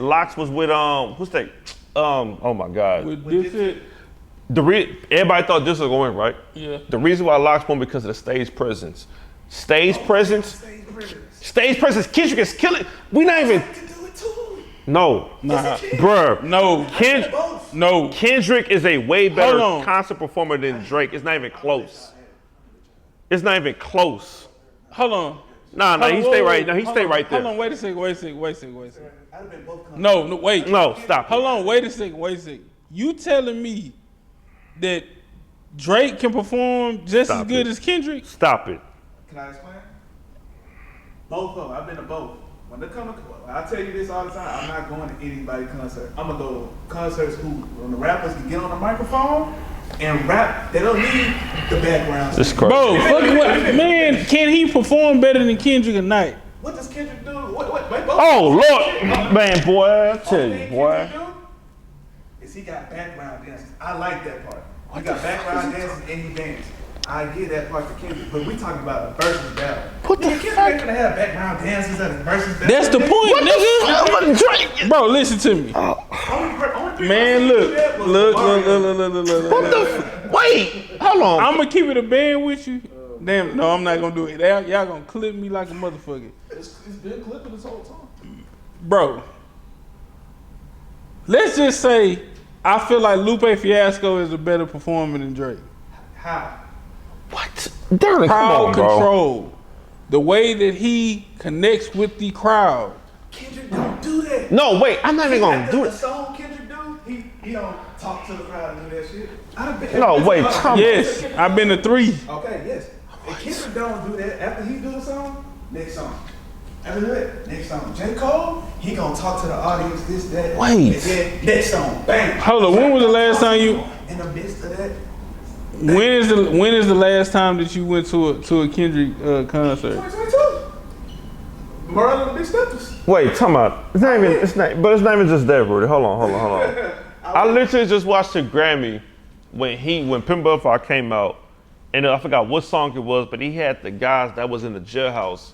Locks was with who's that? Oh my God. With Dipset. Everybody thought this was going right. Yeah. The reason why Locks won because of the stage presence. Stage presence. Kendrick is killing. We not even. No. Nah. Bruh. No. No. Kendrick is a way better concert performer than Drake. It's not even close. It's not even close. Hold on. Nah, he stay right. No, he stay right there. Hold on, wait a second. No, wait. No, stop. Hold on, wait a second. You telling me that Drake can perform just as good as Kendrick? Stop it. Can I explain? Both of them. I've been to both. When they come, I tell you this all the time. I'm not going to anybody's concert. I'm gonna go to concerts when the rappers can get on the microphone and rap. They don't need the background. This is crazy. Bro, man, can he perform better than Kendrick at night? What does Kendrick do? Wait, Oh Lord, man, boy, I tell you, boy. Is he got background dances? I like that part. He got background dances and he dances. I get that part to Kendrick, but we talking about a versus battle. What the Kendrick ain't gonna have background dances at a versus battle. That's the point, nigga. Bro, listen to me. Man, look. What the? Wait, hold on. I'm gonna keep it a band with you. Damn, no, I'm not gonna do it. Y'all gonna clip me like a motherfucker. It's been clipping this whole time. Bro, let's just say I feel like Lupe Fiasco is a better performer than Drake. How? What? Darren, Crowd come on, control. Bro. The way that he connects with the crowd. Kendrick don't do that. No, wait, I'm not even gonna do The it. song Kendrick do, he don't talk to the crowd and do that shit. No, wait, Tom. Yes, I've been to 3. Okay, yes. If Kendrick don't do that after he do the song, next song. After that, next song. J. Cole, he gonna talk to the audience, this, that. Wait. And then next song, bang. Hold on, when was the last time you? In the midst of that. When is the last time that you went to a Kendrick concert? 2022. Morale of the Big Steppers. Wait, time out. It's not even just that, Rudy. Hold on. I literally just watched the Grammy when Pimp Butterfly came out, and I forgot what song it was, but he had the guys that was in the jailhouse,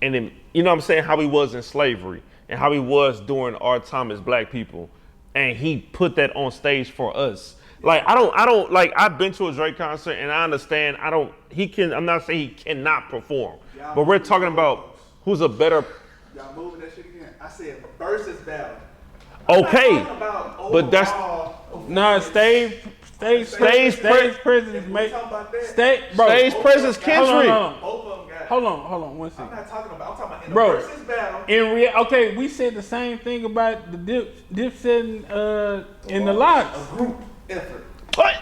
and then you know what I'm saying, how he was in slavery and how he was during our time as black people, and he put that on stage for us. Like I don't like I've been to a Drake concert and I understand I'm not saying he cannot perform, but we're talking about who's a better. Y'all moving that shit again. I said versus battle. Okay, but that's nah. Stage presence make stage presence. Kendrick. Both of them got. Hold on, 1 second. I'm not talking about. I'm talking about in the Bro, versus battle. Okay, we said the same thing about the Dipset in the Locks. A group effort. What?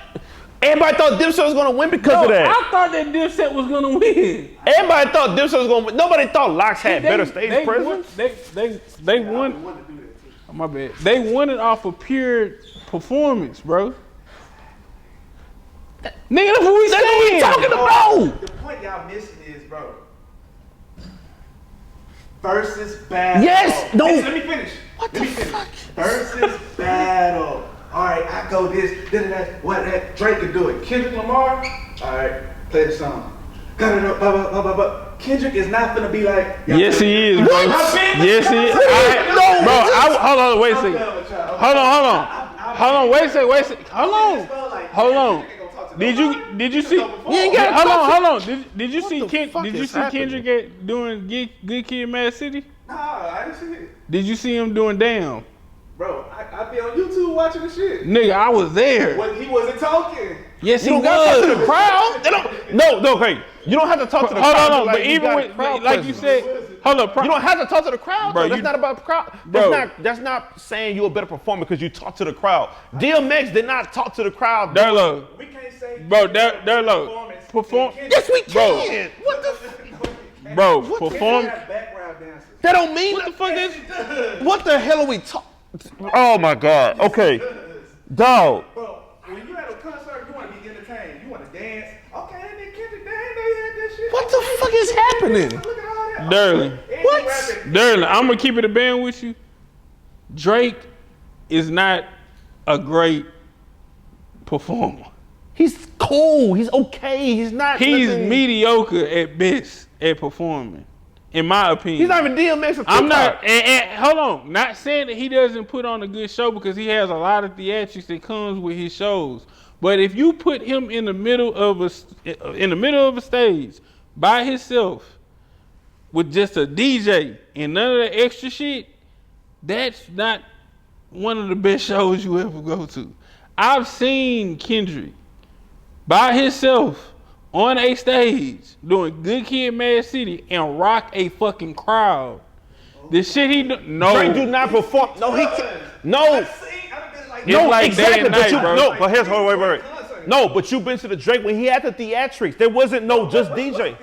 Everybody thought Dipset was gonna win because of that. I thought that Dipset was gonna win. Everybody thought Dipset was gonna win. Nobody thought Locks had better stage presence. They won. Oh, my bad. They won it off of pure performance, bro. Nigga, that's what we talking about. The point y'all missing is, bro. Versus battle. Yes. No. Let me finish. What the fuck? Versus battle. All right, I go this, what that Drake could do it. Kendrick Lamar, all right, play the song. Got it up, Kendrick is not gonna be like. Yes, he is, bro. Yes, he is. Bro, hold on, wait a second. Hold on, wait a second. Hold on. Did you see? You ain't got. Hold on. Did you see Kendrick doing Good Kid, Mad City? Nah, I didn't see it. Did you see him doing Damn? Bro, I be on YouTube watching the shit. Nigga, I was there. He wasn't talking. Yes, he You was. don't gotta talk to the crowd. No, okay. You don't have to talk to the crowd. Hold on, like, but even with, like you said, hold up. You don't have to talk to the crowd, Bro, though. That's not about the crowd. That's not saying you're a better performer because you talk to the crowd. DMX did not talk to the crowd. Derlo. We can't say. Bro, Derlo. Yes, we can. What the Bro, perform. Background dancers. That don't mean What the fuck is? What the hell are we talking? Oh my God. Okay, dog. Bro, when you at a concert, you want to be entertained. You want to dance. Okay, and then Kendrick, they ain't know you had that shit. What the fuck is happening? Look at all that. Darling. What? Darling, I'm gonna keep it a band with you. Drake is not a great performer. He's cool. He's okay. He's not. He's nothing. mediocre at best at performing, in my opinion. He's not even DMX. Or I'm not. Tupac. And hold on. Not saying that he doesn't put on a good show because he has a lot of theatrics that comes with his shows. But if you put him in the middle of a stage by himself with just a DJ and none of the extra shit, that's not one of the best shows you ever go to. I've seen Kendrick by himself on a stage doing Good Kid, Mad City and rock a fucking crowd. The shit he do, no. Drake do not perform. No, he can't. No. It's No, like exactly. day and But night, you, bro. no, but here's wait. No, but you've been to the Drake when he had the theatrics. There wasn't no just DJ.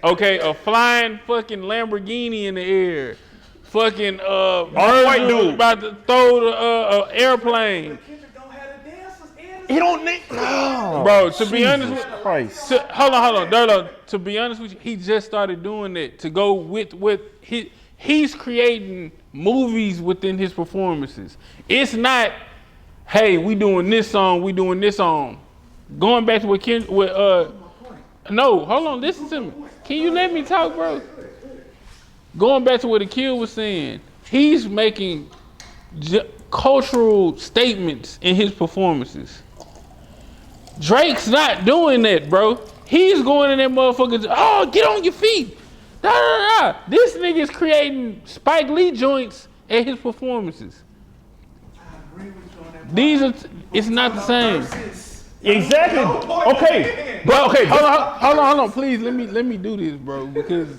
Okay, a flying fucking Lamborghini in the air. Fucking white Virgil dude. about to throw the airplane. He don't need. No. Bro, to be honest Jesus with Christ. hold on. Darlo, to be honest with you, he just started doing that to go with he's creating movies within his performances. It's not, hey, we doing this song. Going back to what no, hold on, listen to me. Can you let me talk, bro? Going back to what Akil was saying, he's making cultural statements in his performances. Drake's not doing that, bro. He's going in that motherfucker, oh, get on your feet. This nigga's creating Spike Lee joints at his performances. It's not the same. Exactly. Okay. But okay. Hold on. Please let me do this, bro. Because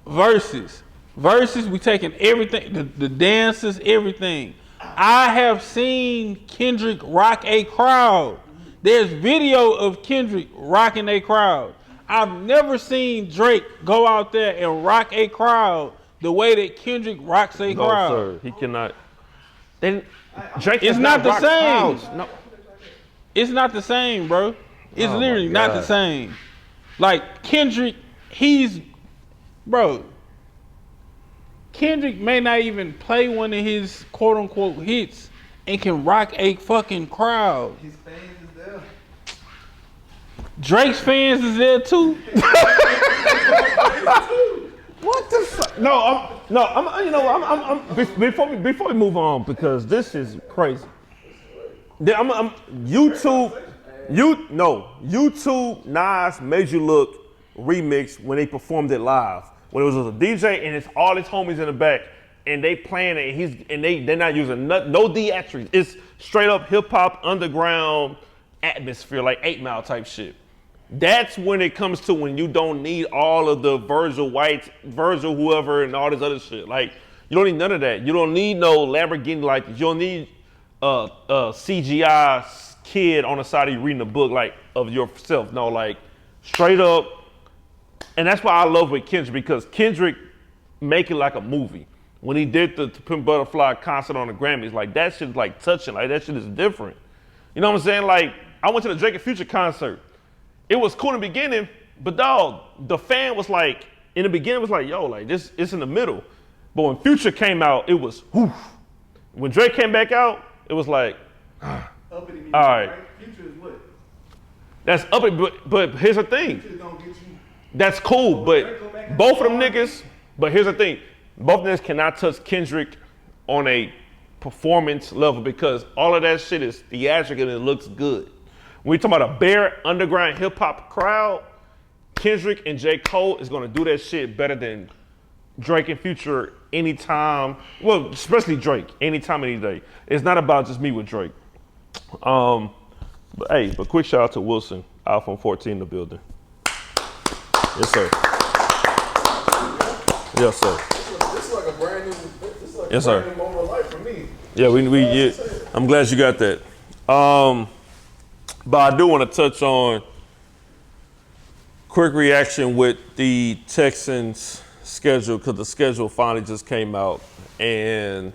verses, we taking everything, the dances, everything. I have seen Kendrick rock a crowd. There's video of Kendrick rocking a crowd. I've never seen Drake go out there and rock a crowd the way that Kendrick rocks a crowd. No, sir. He cannot. Then Drake It's does not the rock same. crowds. No. It's not the same, bro. It's Oh literally my not the God. same. Like Kendrick, Kendrick may not even play one of his quote unquote hits and can rock a fucking crowd. His fans is there. Drake's fans is there too. What the fuck? Before we move on, because this is crazy. YouTube Nas Made You Look remix when they performed it live. When it was a DJ and it's all his homies in the back and they playing it and they're not using no theatrics. It's straight up hip hop underground atmosphere, like 8 Mile type shit. That's when it comes to when you don't need all of the Virgil whoever and all this other shit. Like you don't need none of that. You don't need no Lamborghini like you don't need CGI kid on the side of you reading a book like of yourself. No, like straight up. And that's why I love with Kendrick, because Kendrick make it like a movie. When he did the Pimp Butterfly concert on the Grammys, like that shit is like touching. Like that shit is different. You know what I'm saying? Like I went to the Drake and Future concert. It was cool in the beginning, but dog, the fan was like, in the beginning was like, yo, like this, it's in the middle. But when Future came out, it was whoosh. When Drake came back out, it was like, all right. Future is what? That's up, but here's the thing. Future's gonna get you. That's cool, but both of them niggas, but here's the thing. Both of them cannot touch Kendrick on a performance level because all of that shit is theatrical and it looks good. When we talk about a bare underground hip hop crowd, Kendrick and J. Cole is gonna do that shit better than Drake and Future anytime. Well, especially Drake, anytime, any day. It's not about just me with Drake. But quick shout out to Wilson, iPhone 14 in the building. Yes, sir. Yes, sir. This is like a brand new. This is like Yes, a sir. brand new moment of life for me. Yeah, yeah, I'm glad you got that. But I do want to touch on quick reaction with the Texans schedule, because the schedule finally just came out, and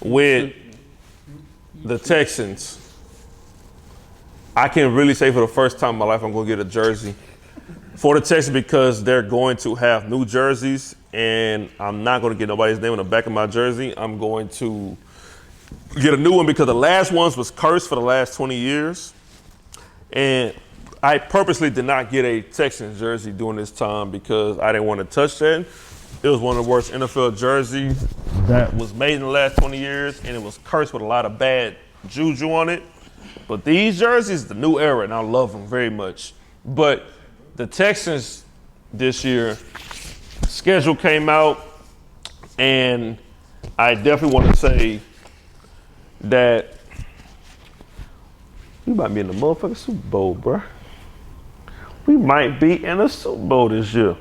with the Texans, I can really say for the first time in my life I'm going to get a jersey for the Texans because they're going to have new jerseys, and I'm not going to get nobody's name on the back of my jersey. I'm going to get a new one because the last ones was cursed for the last 20 years. And I purposely did not get a Texans jersey during this time because I didn't want to touch that. It was one of the worst NFL jerseys that was made in the last 20 years, and it was cursed with a lot of bad juju on it. But these jerseys, the new era, and I love them very much. But the Texans this year, schedule came out, and I definitely want to say that we might be in the motherfucking Super Bowl, bro. We might be in a Super Bowl this year.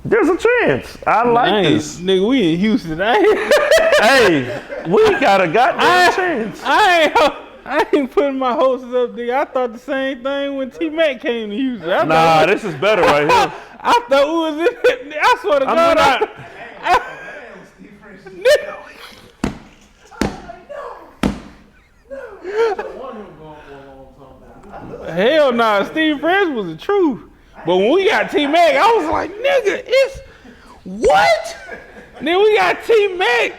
There's a chance. I like this. Nigga, we in Houston. Hey, we got a goddamn chance. I ain't putting my hopes up, nigga. I thought the same thing when T-Mac came to Houston. Nah, this is better right here. I thought we was in it. I swear to God. Hell nah, Steve Fresh was the truth. But when we got T-Mac, I was like, nigga, it's what? Then we got T-Mac.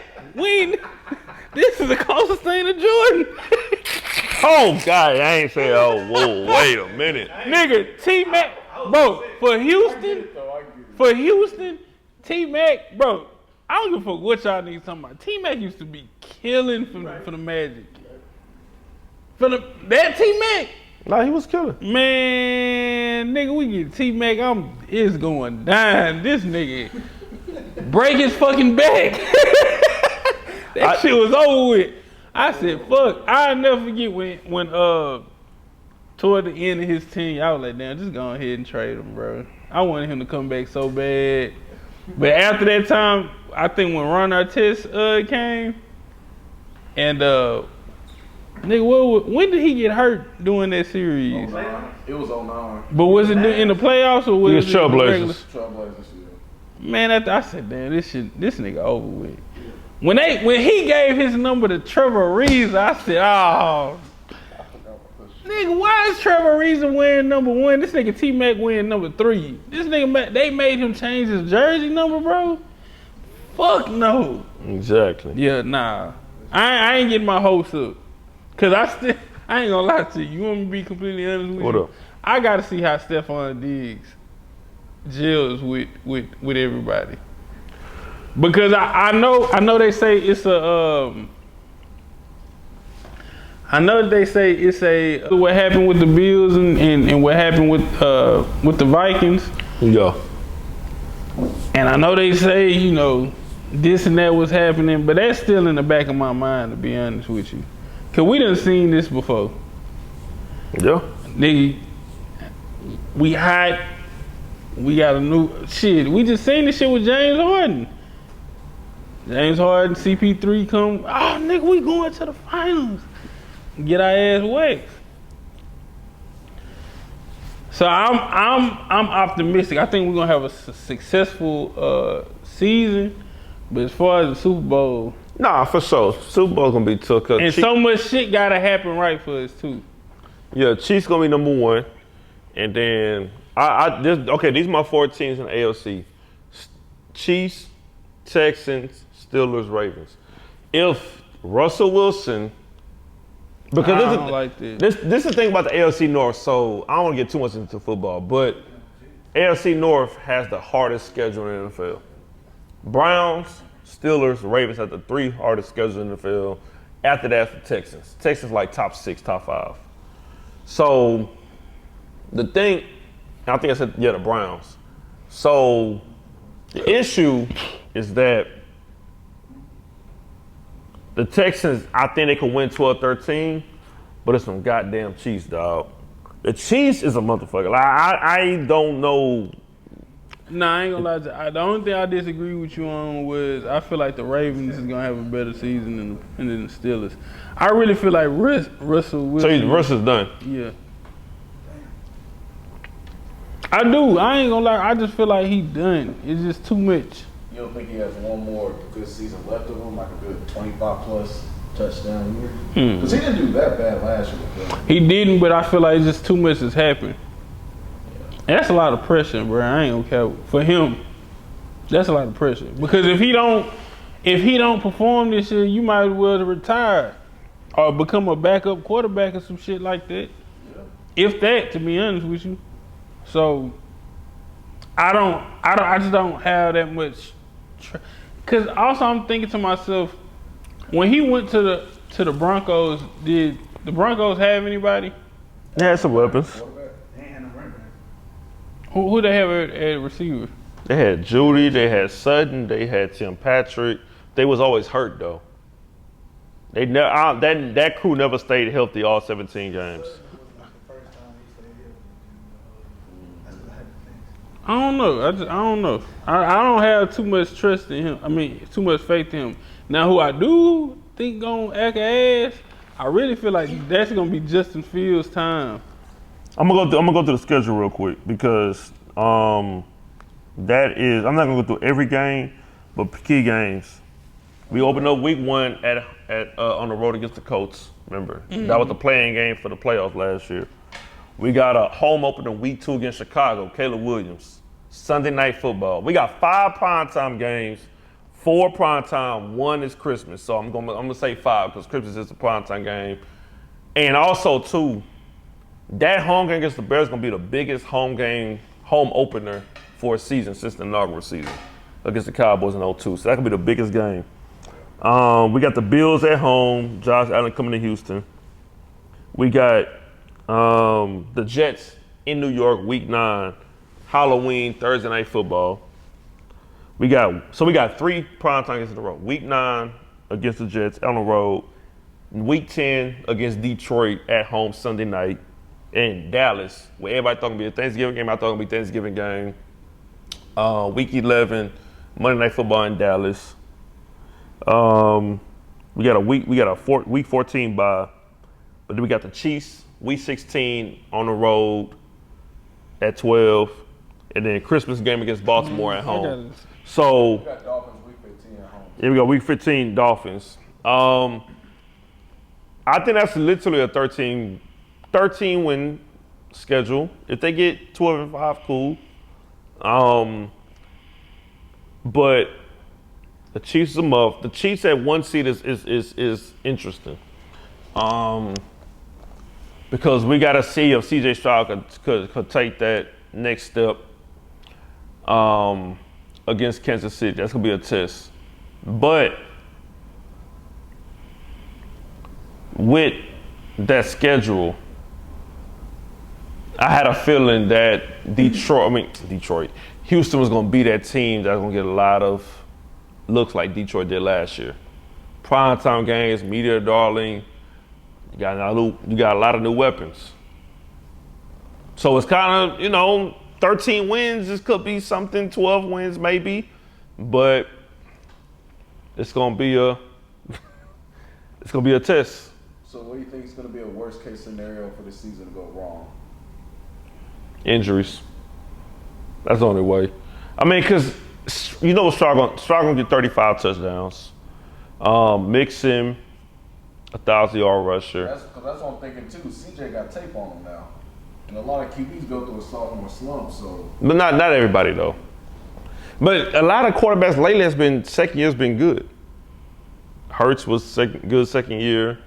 This is the closest thing to Jordan. Oh, God, I ain't saying, oh, whoa, wait a minute. Nigga, T-Mac, bro, for Houston, T-Mac, bro, I don't give a fuck what y'all niggas talking about. T-Mac used to be killing for the Magic. That T-Mac? Nah, he was killing. Man, nigga, we get T-Mac, it's going down. This nigga break his fucking back. That shit was over with. I said, fuck. I'll never forget when toward the end of his tenure, I was like, damn, just go ahead and trade him, bro. I wanted him to come back so bad. But after that time, I think when Ron Artest came, and nigga, when did he get hurt doing that series? 09. It was 09. But was it in the playoffs or was it Trailblazers? Trailblazers, yeah. Man, I said, damn, this nigga over with. When he gave his number to Trevor Reeves, I said, oh, nigga, why is Trevor Reeves wearing number 1? This nigga T-Mac wearing number 3. This nigga, they made him change his jersey number, bro? Fuck no. Exactly. Yeah, nah. I ain't getting my hopes up. Cause I ain't gonna lie to you. You want me to be completely honest with you? What up? I gotta see how Stephon Diggs gels with everybody. Because I know they say it's what happened with the Bills and what happened with the Vikings. Yeah. And I know they say, you know, this and that was happening, but that's still in the back of my mind, to be honest with you. Cause we done seen this before. Yeah. Nigga, we hot. We got a new shit. We just seen this shit with James Harden. James Harden, CP3 come. Oh, nigga, we going to the finals. Get our ass waxed. So I'm optimistic. I think we're gonna have a successful season. But as far as the Super Bowl, nah, for sure. Super Bowl gonna be tough. And so much shit gotta happen right for us too. Yeah, Chiefs gonna be number 1, and then these are my 4 teams in the AFC: Chiefs, Texans, Steelers, Ravens. If Russell Wilson, because this is the thing about the AFC North. So I don't want to get too much into football, but AFC North has the hardest schedule in the NFL. Browns, Steelers, Ravens have the 3 hardest schedules in the NFL. After that, the Texans. Texans like top 6, top 5. So the thing, I think I said, the Browns. So the issue is that the Texans, I think they could win 12-13, but it's some goddamn Chiefs, dog. The Chiefs is a motherfucker. Like, I don't know. Nah, I ain't gonna lie to you. The only thing I disagree with you on was I feel like the Ravens is gonna have a better season than the Steelers. I really feel like Russell Wilson. So Russell's done? Yeah. I do. I ain't gonna lie. I just feel like he done. It's just too much. You don't think he has one more good season left of him, like a good 25+ touchdown year? Because he didn't do that bad last year. He didn't, but I feel like just too much has happened. And that's a lot of pressure, bro. I ain't gonna care for him. That's a lot of pressure because if he don't perform this year, you might as well retire or become a backup quarterback or some shit like that. Yeah. If that, to be honest with you. So I just don't have that much. Cause also I'm thinking to myself, when he went to the Broncos, did the Broncos have anybody? They had some weapons. They ain't had no running back. Who they have at receiver? They had Judy, they had Sutton, they had Tim Patrick. They was always hurt though. They that crew never stayed healthy all 17 games. I don't know. I don't know. I don't have too much trust in him. I mean, too much faith in him. Now, who I do think gonna act ass, I really feel like that's gonna be Justin Fields' time. I'm gonna go through the schedule real quick because I'm not gonna go through every game, but key games. We opened up week 1 at on the road against the Colts. Remember, that was the playing game for the playoffs last year. We got a home opener week 2 against Chicago, Caleb Williams. Sunday night football. We got 5 primetime games, 4 primetime, 1 is Christmas. So I'm gonna say 5 because Christmas is the primetime game. And also too, that home game against the Bears is gonna be the biggest home opener for a season since the inaugural season against the Cowboys in 2002. So that could be the biggest game. We got the Bills at home, Josh Allen coming to Houston. We got the Jets in New York, week 9, Halloween, Thursday night football. We got 3 primetime games in a row. Week 9 against the Jets on the road. Week 10 against Detroit at home Sunday night. In Dallas, where everybody thought it would be a Thanksgiving game, I thought it would be a Thanksgiving game. Week 11, Monday Night Football in Dallas. We got a week 14 bye, but then we got the Chiefs week 16 on the road at 12, and then Christmas game against Baltimore at home. So We got Dolphins week 15 at home. here we go, week 15 Dolphins. I think that's literally a 13 win schedule. If they get 12-5, cool. But the Chiefs are muff. The Chiefs at 1 seed is interesting. Because we got to see if C.J. Stroud could take that next step against Kansas City. That's going to be a test. But with that schedule, I had a feeling that Houston was going to be that team that's going to get a lot of looks like Detroit did last year. Primetime games, media darling. You got a lot of new weapons. So it's kind of, 13 wins. This could be something, 12 wins maybe, but it's gonna be a test. So what do you think is going to be a worst case scenario for the season to go wrong? Injuries. That's the only way. I mean, because Stroud gonna get 35 touchdowns. Mixon, 1,000-yard rusher. That's what I'm thinking too. CJ got tape on him now, and a lot of QBs go through a sophomore slump. So, but not everybody though. But a lot of quarterbacks lately second year's been good. Hurts was good second year.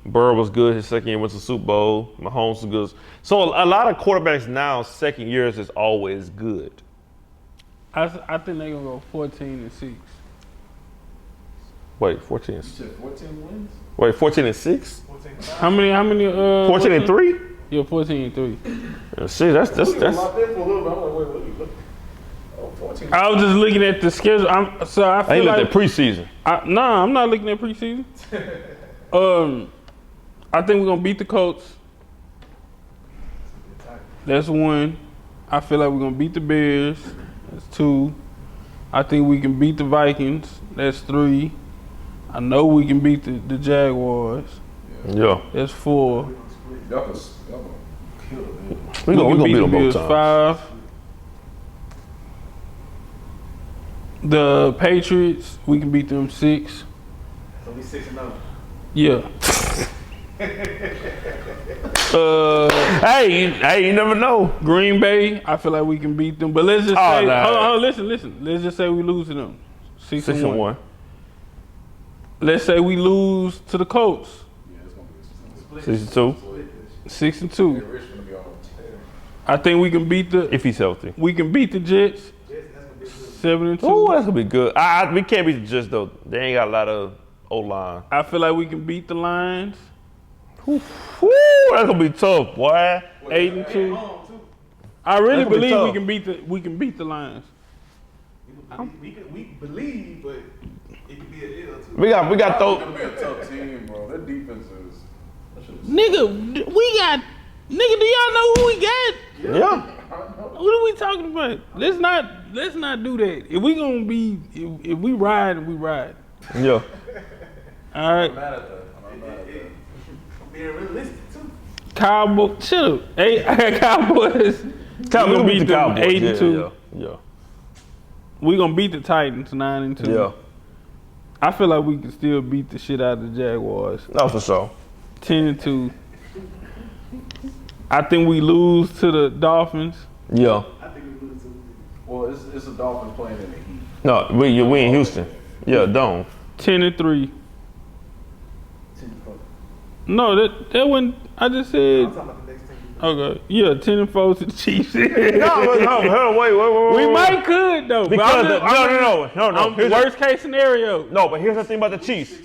Burrow was good his second year, went to the Super Bowl. Mahomes was good. So a lot of quarterbacks now second years is always good. I think they're gonna go 14-6. Wait, 14. you said 14 wins? Wait, 14-6? How many? 14-3? Yeah, 14-3. Yeah, see, that's. I looked there for a little bit. I'm like, wait. Oh, 14. I was just looking at the schedule. I feel I ain't like looked at preseason. Nah, I'm not looking at preseason. I think we're gonna beat the Colts. That's 1. I feel like we're gonna beat the Bears. That's 2. I think we can beat the Vikings. That's 3. I know we can beat the Jaguars. Yeah. That's 4. Y'all gonna kill it. We gonna beat them both Bills times. 5. The Patriots, we can beat them 6. So we 6-0. Yeah. Hey, you never know. Green Bay, I feel like we can beat them. But let's just say, nah. hold on, listen. Let's just say we lose to them. 6-1. Let's say we lose to the Colts. Yeah, it's gonna be a 62. 6-2. Rich gonna be on tear. I think we can beat the. If he's healthy. We can beat the Jets. 7-2. Ooh, that's gonna be good. We can't beat the Jets though. They ain't got a lot of O-line. I feel like we can beat the Lions. Woo, that's gonna be tough, boy. 8-2. I really That's gonna be believe tough. we can beat the Lions. We believe, but it could be a L too. We got It's those. gonna be a tough team, bro. Their defense is. Nigga, we got. Nigga, do y'all know who we got? Yeah. What are we talking about? Let's not do that. If we gonna be, if we ride, we ride. Yeah. All right. I'm mad at that. I'm not mad at that. I'm being realistic too. Cowboy, shut up. Hey, I got Cowboys. We gonna beat the Cowboys. 8-2. Yeah. We gonna beat the Titans 9-2. Yeah. I feel like we can still beat the shit out of the Jaguars. No, for sure. 10-2. I think we lose to the Dolphins. Yeah. I think we lose to. Well, it's a Dolphins playing in the Heat. No, we in Houston. Yeah, don't. 10-3. No, that wasn't. I just said. I'm talking about the next team. Okay, yeah, 10-4 to the Chiefs. No, wait. We might could though. Because no. Worst case scenario. No, but here's the thing about the Chiefs.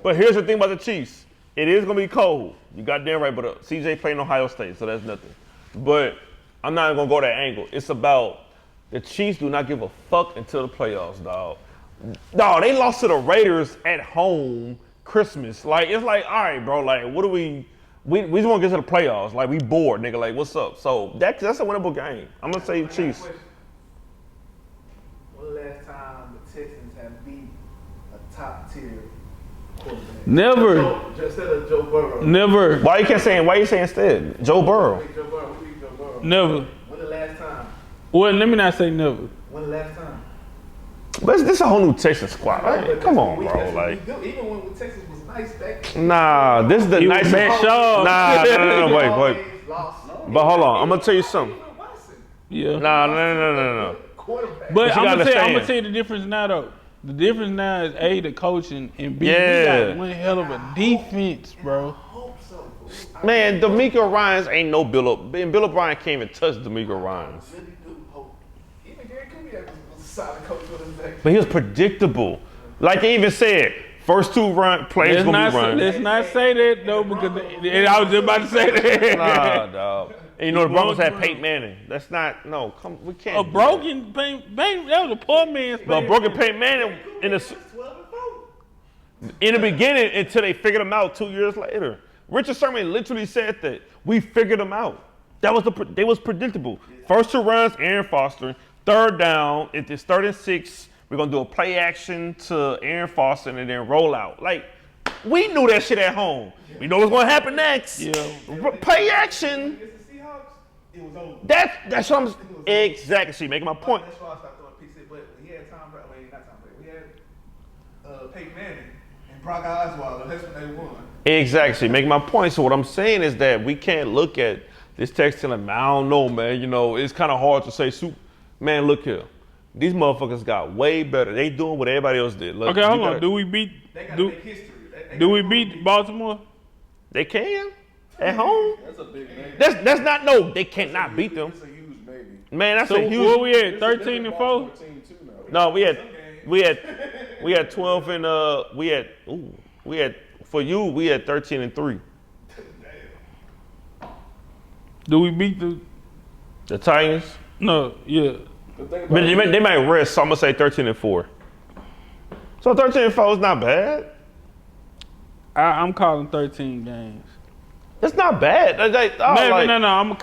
But here's the thing about the Chiefs. It is gonna be cold. You got damn right, but CJ playing Ohio State, so that's nothing. But I'm not gonna go that angle. It's about the Chiefs do not give a fuck until the playoffs, dog. No, they lost to the Raiders at home Christmas. Like, it's like, all right, bro, like, what do we just want to get to the playoffs. Like, we bored, nigga. Like, what's up? So that's a winnable game. I'm gonna say Chiefs. When the last time the Texans have beat a top tier quarterback? Never. Instead of Joe Burrow. Never. Why you saying instead? Joe Burrow. Joe Burrow. Who beat Joe Burrow? Never. When the last time? Well, let me not say never. When the last time? But this is a whole new Texas squad. Right, Like, but come that's on, what bro. that's what Like, we do. Even when Texas was nice back then. nah, this is the He was nicest. Matt Shaw. Nah, no, wait. Always lost. But hold on, I'm gonna tell you something. Yeah. No. Quarterback. But you I'm gotta gonna understand. tell you the difference now though. The difference now is A, the coaching, and B, Yeah. we got one hell of a defense, bro. Hope so. Man, D'Amico Ryans ain't no Bill O'Brien can't even touch D'Amico Ryans. Really do hope. Even Gary Kubiak was a solid coach for them days. But he was predictable. Like they even said, first two plays gonna be running. Let's not say that though, because I was just about to say that. Nah, dog. And you know the Broncos had Peyton Manning. That's not we can't. A broken Peyton, that was a poor man's. But broken Peyton Manning in the beginning until they figured him out 2 years later. Richard Sherman literally said that we figured him out. They was predictable. First two runs, Aaron Foster. Third down, if it's 3rd and 6, we're gonna do a play action to Aaron Foster and then roll out. Like we knew that shit at home. We know what's gonna happen next. Yeah. Against Play action. the Seahawks, it was over. That's what I'm exactly. See, making my point. That's why I stopped throwing pieces. But we had Tom Brady, not Tom Brady. We had Peyton Manning and Brock Osweiler. That's when they won. Exactly. Make my point. So what I'm saying is that we can't look at this text and I don't know, man. You know, it's kind of hard to say, man, look here. These motherfuckers got way better. They doing what everybody else did. Look, Okay, hold on. Do we beat? They got to Do, make history. do we beat Baltimore? They can at home. That's a big name. That's not no. They cannot beat them. It's a huge baby. Man, that's So a huge. where we at? 13 and 4. Team too now. No, we had 12 and we had for you we had 13 and 3. Do we beat The Titans. No, yeah. But they might rest, so I'm gonna say 13 and 4. So 13 and 4 is not bad. I'm calling 13 games. It's not bad. No. I'm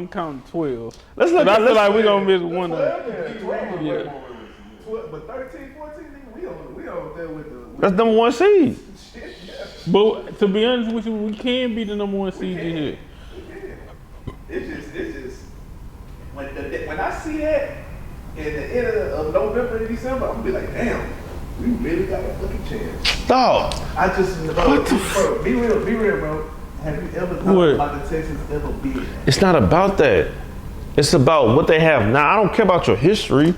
counting 12. Let's look. But I feel Let's, like we're gonna miss one of Yeah. them. Yeah. But 13, 14, nigga, we over there with the. that's number 1 seed. But to be honest with you, we can be the number 1 seed in here. It's just when I see that, in the end of November and December, I'm gonna be like, damn, we really got a fucking chance. Stop. I just, bro, be real, bro. Have you ever thought about the Texans ever being? It's not about that. It's about what they have now. I don't care about your history.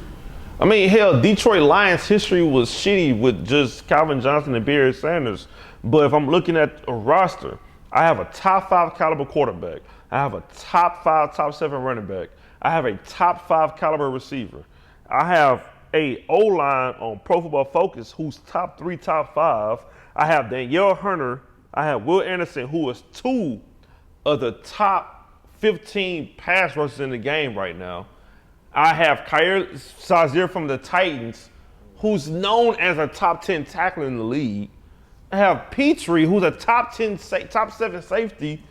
I mean, hell, Detroit Lions history was shitty with just Calvin Johnson and Barry Sanders. But if I'm looking at a roster, I have a top 5 caliber quarterback. I have a top 5, top 7 running back. I have a top 5 caliber receiver. I have a O-line on Pro Football Focus who's top 3, top 5. I have Danielle Hunter. I have Will Anderson, who is 2 of the top 15 pass rushers in the game right now. I have Khair Sazir from the Titans, who's known as a top 10 tackler in the league. I have Petrie, who's a top 7 safety.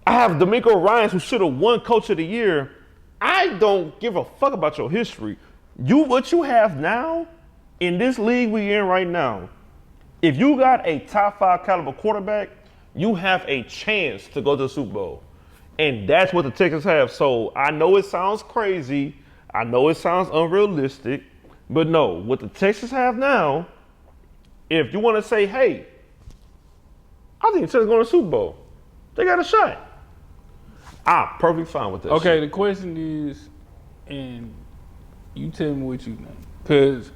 I have D'Amico Ryans, who should have won Coach of the Year. I don't give a fuck about your history. What you have now, in this league we in right now, if you got a top 5 caliber quarterback, you have a chance to go to the Super Bowl. And that's what the Texans have. So I know it sounds crazy. I know it sounds unrealistic. But no, what the Texans have now, if you want to say, hey, I think the Texans going to the Super Bowl, they got a shot. I'm perfectly fine with that. Okay, shit. the question is, and you tell me what you think. Because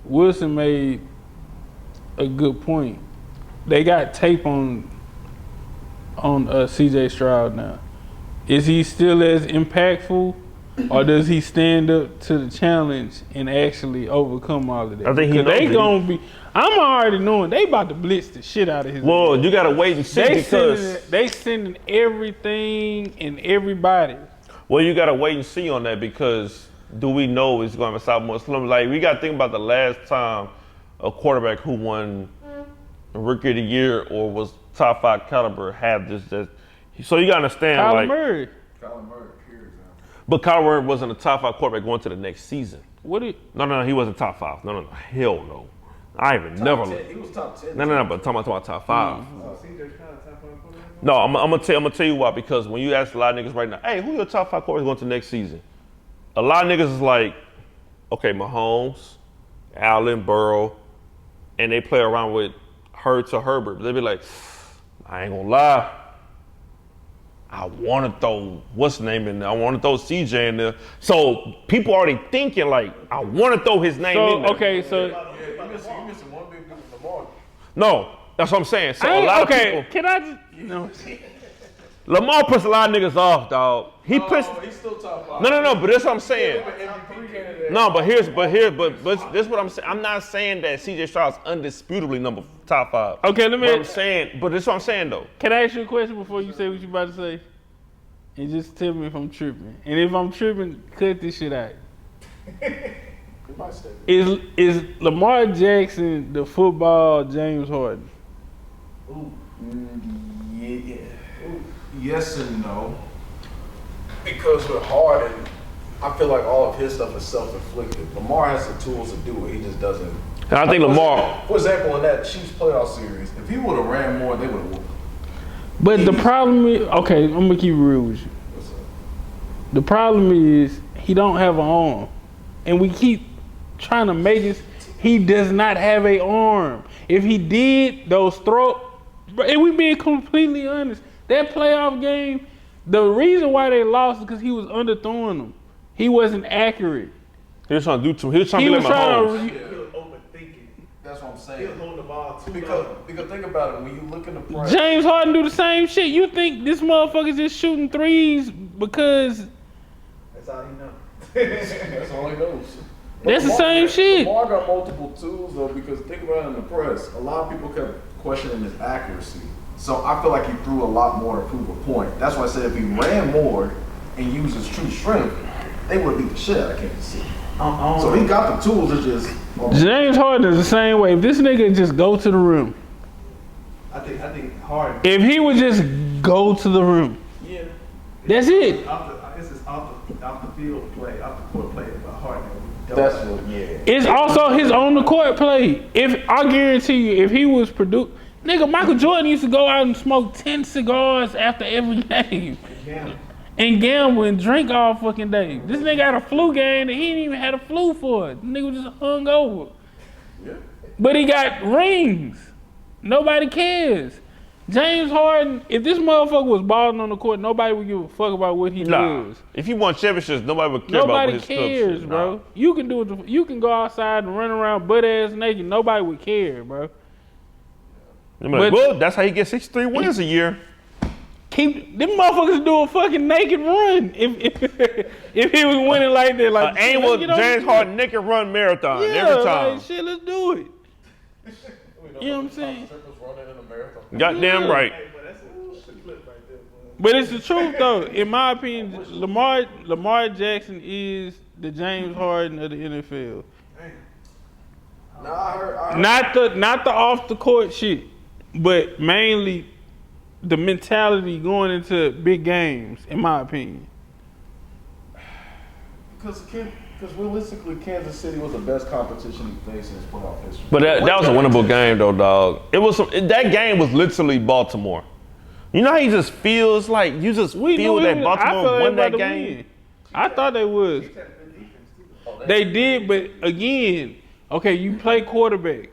Wilson made a good point. They got tape on CJ Stroud now. Is he still as impactful, or does he stand up to the challenge and actually overcome all of that? I think he they gonna be. I'm already knowing they about to blitz the shit out of his. Well, you gotta wait and see because they sending everything and everybody. Well, you gotta wait and see on that because do we know it's going to stop Muslim? Like we gotta think about the last time a quarterback who won Rookie of the Year or was top 5 caliber had this. So you gotta understand, Kyler like Murray. Kyler Murray, period. But Kyler Murray wasn't a top 5 quarterback going to the next season. No, he wasn't top 5. No, hell no. I even never. He was top 10. No, but talking about top 5. CJ Stroud, top 5 quarterback? No, I'm gonna tell you why. Because when you ask a lot of niggas right now, hey, who your top 5 quarterbacks going to the next season? A lot of niggas is like, okay, Mahomes, Allen, Burrow, and they play around with Hurts or Herbert. They be like, I ain't gonna lie. I want to throw what's the name in there. I want to throw CJ in there. So people already thinking like, I want to throw his name in there. Okay, so You missing one big dude, Lamar. No, that's what I'm saying. So a lot of people. Can I just no? Lamar puts a lot of niggas off, dog. He's still top 5. No, but that's what I'm saying. MVP candidate. No, but this is what I'm saying. I'm not saying that CJ Stroud's undisputably top 5. Okay, let me. But this is what I'm saying though. Can I ask you a question before you say what you about to say? And just tell me if I'm tripping. And if I'm tripping, cut this shit out. Is Lamar Jackson the football James Harden? Yeah. Yes and no. Because with Harden, I feel like all of his stuff is self-inflicted. Lamar has the tools to do it. He just doesn't. And I think Lamar. For example, in that Chiefs playoff series, if he would have ran more, they would have won. But the problem is, okay, I'm gonna keep it real with you. What's up? The problem is he don't have an arm, and we keep trying to make this. He does not have an arm. If he did those and we being completely honest, that playoff game, the reason why they lost is because he was underthrowing them. He wasn't accurate. He was trying to do too. He was trying to be like Mahomes. He was overthinking. That's what I'm He saying. was holding the ball too Because long. think about it, when you look in the price. James Harden do the same shit. You think this motherfucker's just shooting threes because That's all he knows. That's all he knows. that's the same shit. Lamar got multiple tools though, because think about it in the press. A lot of people kept questioning his accuracy. So I feel like he threw a lot more to prove a point. That's why I said if he ran more and used his true strength, they would beat the shit out of Kansas City. So he got the tools. It's just James Harden is the same way. If this nigga just go to the rim, I think Harden. if he would just go to the rim, Yeah. that's it. This is off the field play, off the court play about Harden. that's what. Yeah. It's also his on the court play. If I guarantee you, if he was produced, nigga, Michael Jordan used to go out and smoke 10 cigars after every game. Yeah. and gamble and drink all fucking day. This nigga had a flu game and he didn't even have a flu for it. The nigga was just hung over. Yeah. But he got rings. Nobody cares. James Harden, if this motherfucker was balling on the court, nobody would give a fuck about what he does. If he won championships, nobody would care about his Nobody cares, stuff. bro. You can do it. You can go outside and run around butt ass naked. Nobody would care, bro. Like, well, that's how he gets 63 wins a year. Keep them motherfuckers do a fucking naked run if he was winning like that. Like annual James Harden naked run marathon every time. Like, shit, let's do it. You know what I'm saying? Goddamn right. Hey, but that's a clip right there, boy. But it's the truth though. In my opinion, Lamar Jackson is the James Harden of the NFL. Nah, I heard. Not the off the court shit, but mainly the mentality going into big games. In my opinion, Because realistically, Kansas City was the best competition he faced in his playoff history. But that was a winnable game, though, dog. That game was literally Baltimore. You know how you just feels like you just feel that Baltimore won that game? Win. I thought they was. They did, but again, okay, you play quarterback.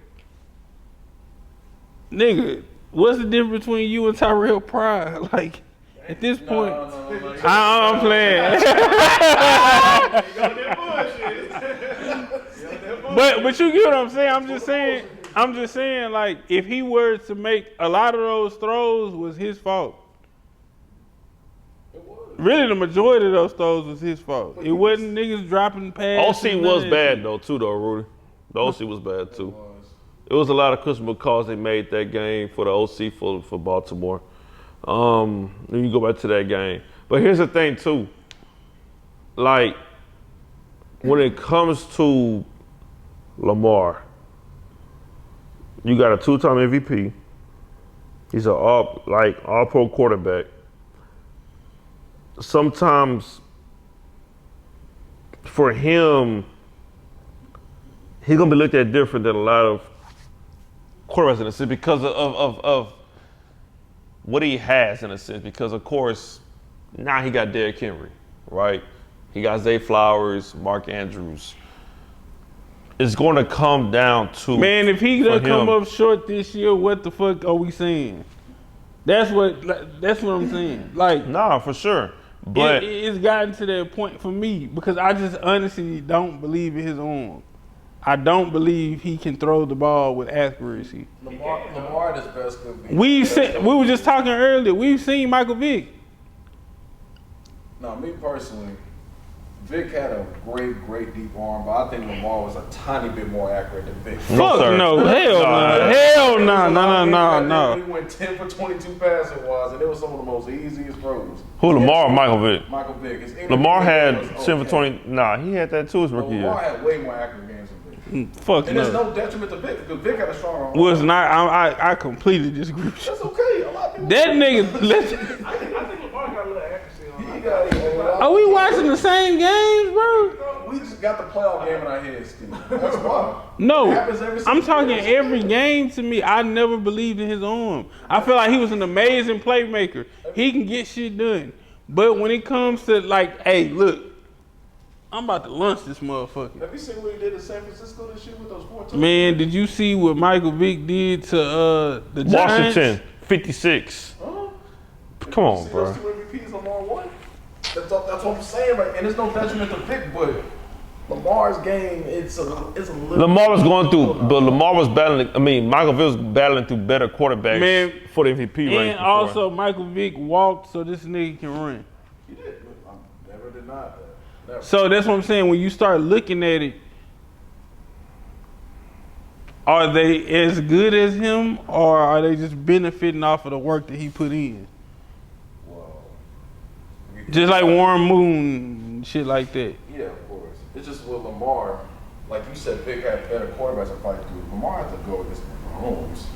Nigga, what's the difference between you and Tyrell Pryor? Like, at this point, I'm playing. But you get what I'm saying? I'm just saying, like, if he were to make a lot of those throws was his fault. Really, the majority of those throws was his fault. It wasn't niggas dropping passes. OC was bad, though, Rudy. The OC was bad, too. It was a lot of questionable calls they made that game for the OC for Baltimore. Then you go back to that game. But here's the thing, too. Like, when it comes to Lamar, you got a two-time MVP. He's an all-pro quarterback. Sometimes for him, he's gonna be looked at different than a lot of quarterbacks in a sense because of what he has in a sense. Because of course, now he got Derrick Henry, right? He got Zay Flowers, Mark Andrews. It's going to come down to man. If he doesn't come up short this year, what the fuck are we saying? That's what I'm saying. Like, nah, for sure. But it's gotten to that point for me because I just honestly don't believe in his arm. I don't believe he can throw the ball with accuracy. Lamar at his best could be. We were just talking earlier. We've seen Michael Vick. No, me personally, Vic had a great deep arm, but I think Lamar was a tiny bit more accurate than Vic. Fuck no, hell no. He went 10 for 22 passing wise, and it was some of the most easiest throws. Who, Lamar or Michael Vick? Michael Vick. Lamar had 10 for 20. Nah, he had that too his rookie year. Lamar had way more accurate games than Vic. Fuck and no. there's no detriment to Vic because Vic had a strong arm. Was not. I completely disagree with you. That's okay. A lot of people. That nigga. I think Lamar got a little accuracy on him. Are we watching the same games, bro? We just got the playoff game in our heads, Steve. That's why. No, It happens every I'm single talking year. every game. To me, I never believed in his arm. I feel like he was an amazing playmaker. He can get shit done. But when it comes to like, hey, look, I'm about to lunch this motherfucker. Have you seen what he did in San Francisco this year with those 4 touchdowns? Man, did you see what Michael Vick did to the Giants? Washington, 56. Huh? Come on, See bro. those 2 MVPs Lamar won? That's what I'm saying, right? And there's no detriment to Vic, but Lamar's game, it's a little. Lamar was going through, but Lamar was battling. I mean, Michael Vick was battling through better quarterbacks Man, for the MVP race. And also, Michael Vick walked so this nigga can run. He did. I never denied that. Never. So that's what I'm saying. When you start looking at it, are they as good as him, or are they just benefiting off of the work that he put in? Well, Just like Warren Moon, shit like that. yeah, of course. It's just with Lamar, like you said, Vic had better quarterbacks to fight through. Lamar had to go against Mahomes.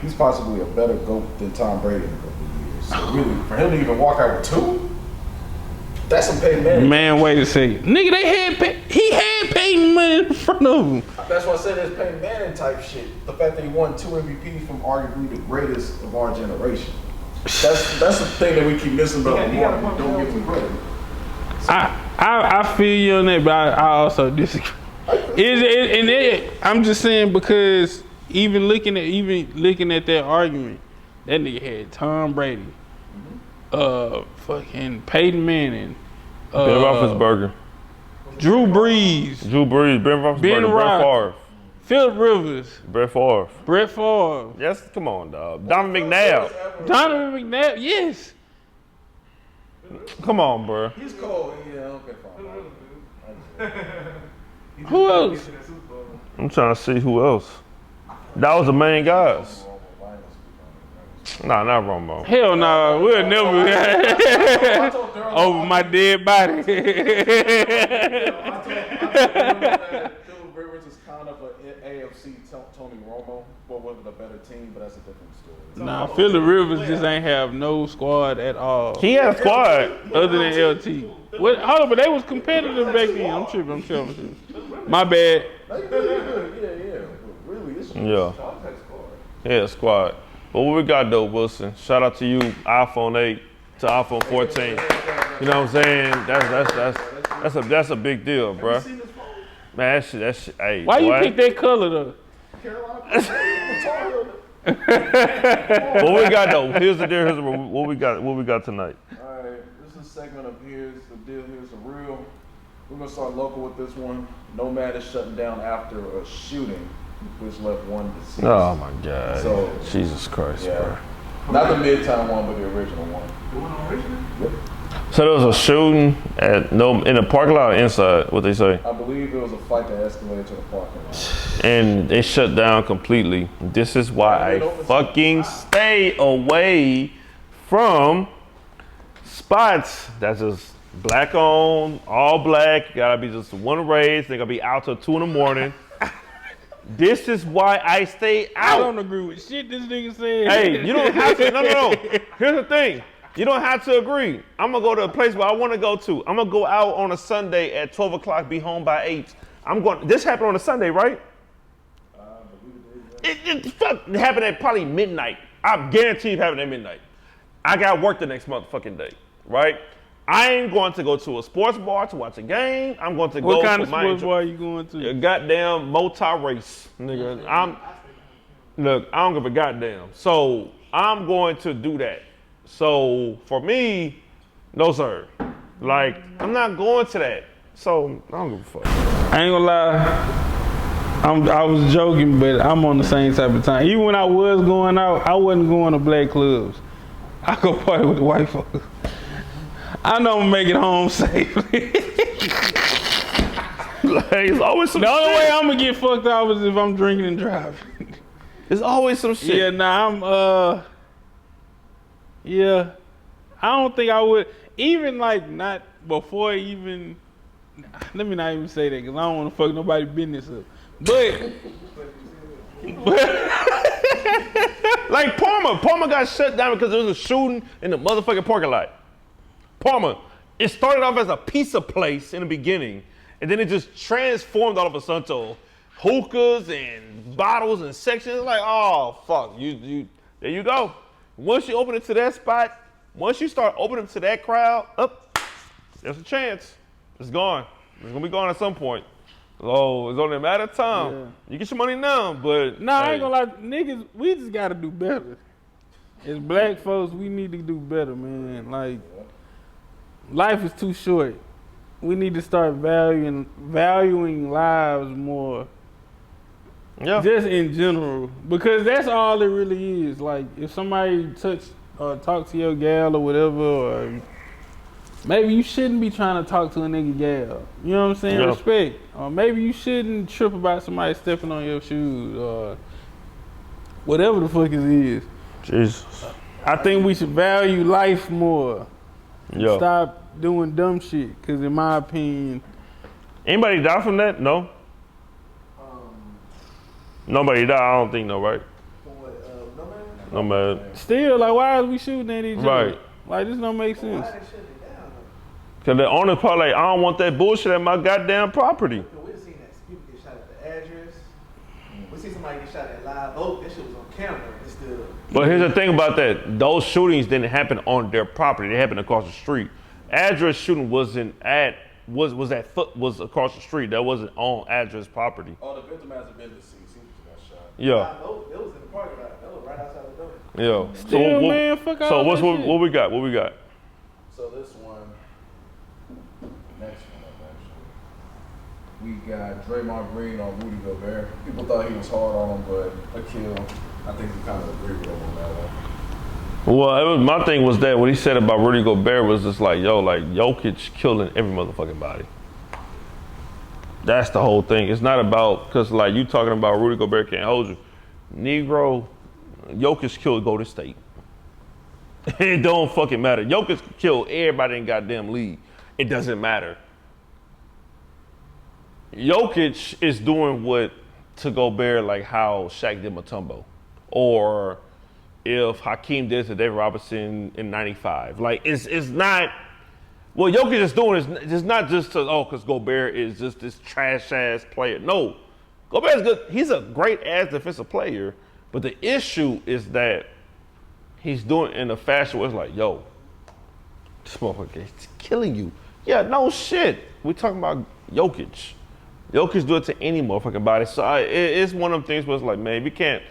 He's possibly a better GOAT than Tom Brady in a couple of years. So really, for him to even walk out with 2, that's some Peyton Manning. Man, wait a second. Nigga, he had Peyton Manning in front of him. That's why I said it's Peyton Manning type shit. The fact that he won 2 MVPs from arguably the greatest of our generation. That's the thing that we keep missing about Lamar. Don't give him credit. I feel you on that, but I also disagree. I'm just saying because even looking at that argument, that nigga had Tom Brady, fucking Peyton Manning, Ben Roethlisberger, Drew Brees, Ben Roethlisberger, Brett Favre, Philip Rivers, Brett Favre. Yes, come on, dog. Donovan McNabb, yes. Come on, bro. He's cold. Yeah, okay, fine. Who else? I'm trying to see who else. That was the main guys. Nah, not Romo. Hell no, we'll never over my dead body. Philip Rivers is kind of an AFC Tony Romo, but with a better team, but that's a different story. Nah, Philip Rivers just ain't have no squad at all. He had a squad other than LT. What? Hold on, but they was competitive back then. I'm tripping. My bad. Yeah. Really, it's Yeah. Yeah, squad. But what we got though, Wilson? Shout out to you, iPhone 8 to iPhone 14. You know what I'm saying? That's a big deal, bro. Man, that shit. Hey, why you pick that color though? What we got though? Here's the deal. Here's what we got tonight. All right, this is a segment of Here's the Deal, Here's the Real. We're gonna start local with this one. Nomad is shutting down after a shooting, which left one deceased. Oh my God! So, Jesus Christ, yeah. Not the Midtown one, but the original one. The one on Richmond? Yep. So there was a shooting in the parking lot or inside. What they say? I believe it was a fight that escalated to the parking lot. And they shut down completely. This is why I fucking stay away from spots that's just black on, all black. Gotta be just one race. They gotta be out till 2 a.m. This is why I stay out. I don't agree with shit this nigga said. Hey, you don't have to. No. Here's the thing. You don't have to agree. I'm gonna go to a place where I want to go to. I'm gonna go out on a Sunday at 12 o'clock, be home by 8. This happened on a Sunday, right? It happened at probably midnight. I guarantee it happened at midnight. I got work the next motherfucking day, right? I ain't going to go to a sports bar to watch a game. I'm going to go. What kind of sports bar are you going to? A goddamn multi-race, nigga. Look, I don't give a goddamn. So I'm going to do that. So for me, no sir. Like, I'm not going to that. So I don't give a fuck. I ain't gonna lie. I was joking, but I'm on the same type of time. Even when I was going out, I wasn't going to black clubs. I go party with the white folks. I know I'm gonna make it home safely. Like, it's always some The only shit. way I'm gonna get fucked up is if I'm drinking and driving. There's always some shit. Yeah, nah, yeah. I don't think I would, even like not before even, let me not even say that because I don't want to fuck nobody's business up. But like Palmer got shut down because there was a shooting in the motherfucking parking lot. Palmer, it started off as a pizza place in the beginning, and then it just transformed all of a sudden to hookahs and bottles and sections. Like, oh fuck, you there you go. Once you open it to that spot, once you start opening to that crowd, there's a chance. It's gone. It's gonna be gone at some point. Oh, it's only a matter of time. Yeah. You get your money now, but nah, I ain't gonna lie, niggas, we just gotta do better. As black folks, we need to do better, man. Like, life is too short. We need to start valuing lives more. Yeah. Just in general, because that's all it really is. Like, if somebody talk to your gal or whatever, or maybe you shouldn't be trying to talk to a nigga gal. You know what I'm saying? Yeah. Respect. Or maybe you shouldn't trip about somebody stepping on your shoes, or whatever the fuck it is. Jesus. I think we should value life more. Yeah. Stop doing dumb shit, because in my opinion. Anybody die from that? No. Nobody died. I don't think no, right? No man. Still, like, why is we shooting at each other? Right. Like, this don't make sense. Cause the owner probably like, I don't want that bullshit at my goddamn property. We've seen that people get shot at the address. we see somebody get shot at live oak, that shit was on camera. It's still. But here's the thing about that: those shootings didn't happen on their property; they happened across the street. Address shooting was across the street. That wasn't on address property. Oh, the victim has a business scene. He got shot. Yeah. Live oak, it was in the parking lot. That was right outside the door. Yeah. Still, man, fuck all that shit. What we got? What we got? So this one, next one up actually. We got Draymond Green on Rudy Gobert. People thought he was hard on him, but Akil, I think we kind of agree with him on that one. Well, my thing was that what he said about Rudy Gobert was just like, yo, like Jokic killing every motherfucking body. That's the whole thing. It's not about, because like you talking about Rudy Gobert can't hold you. Negro, Jokic killed Golden State. It don't fucking matter. Jokic killed everybody in goddamn league. It doesn't matter. Jokic is doing what to Gobert like how Shaq did Mutombo. Or if Hakeem did to David Robinson in 95. Like, it's not, what Jokic is doing is it's not just because Gobert is just this trash-ass player. No, Gobert's good. He's a great-ass defensive player, but the issue is that he's doing it in a fashion where it's like, yo, this motherfucker is killing you. Yeah, no shit. We're talking about Jokic. Jokic do it to any motherfucking body. So it's one of them things where it's like, man, we can't,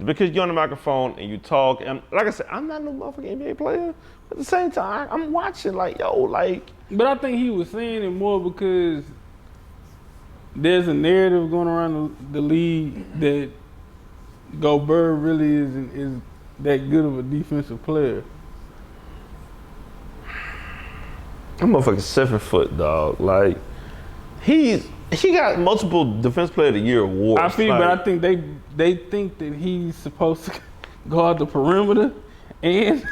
because you're on the microphone and you talk, and like I said, I'm not no motherfucking NBA player. At the same time, I'm watching like, yo, like. But I think he was saying it more because there's a narrative going around the league that Gobert really is that good of a defensive player. I'm motherfucking 7 foot, dog. Like, he got multiple Defense Player of the Year awards. I feel, like, but I think they think that he's supposed to go out the perimeter and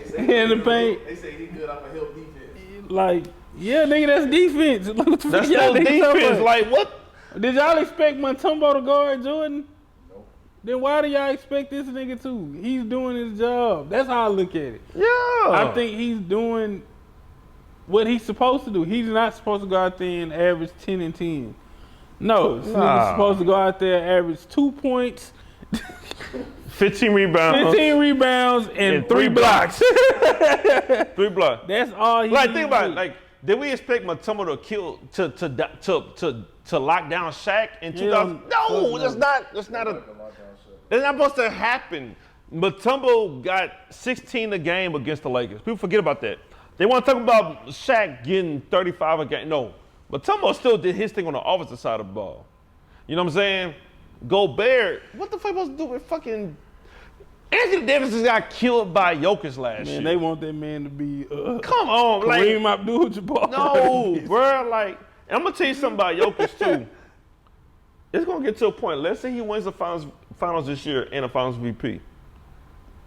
the paint. They say he good off a help defense. Like, yeah, nigga, that's defense. Like, what the that's fuck y'all still niggas talking defense. about? Like, what? Did y'all expect Mutombo to guard Jordan? Nope. Then why do y'all expect this nigga to? He's doing his job. That's how I look at it. Yeah. I think he's doing what he's supposed to do. He's not supposed to go out there and average 10 and 10. No, this nigga's supposed to go out there and average 2 points, 15 rebounds, and 3 blocks. 3 blocks. That's all he Like, needs think about to it. do. Like, did we expect Mutombo to kill to lock down Shaq in 2000? No, that's not supposed to happen. Mutombo got 16 a game against the Lakers. People forget about that. They want to talk about Shaq getting 35 a game. No, Mutombo still did his thing on the offensive side of the ball. You know what I'm saying? Gobert, what the fuck supposed to do with fucking Anthony Davis just got killed by Jokic last year. Man, they want that man to be come on, Kareem like Abdul-Jabbar. no, bro. Like, and I'm gonna tell you something about Jokic too. It's gonna get to a point. Let's say he wins the finals this year and a finals VP.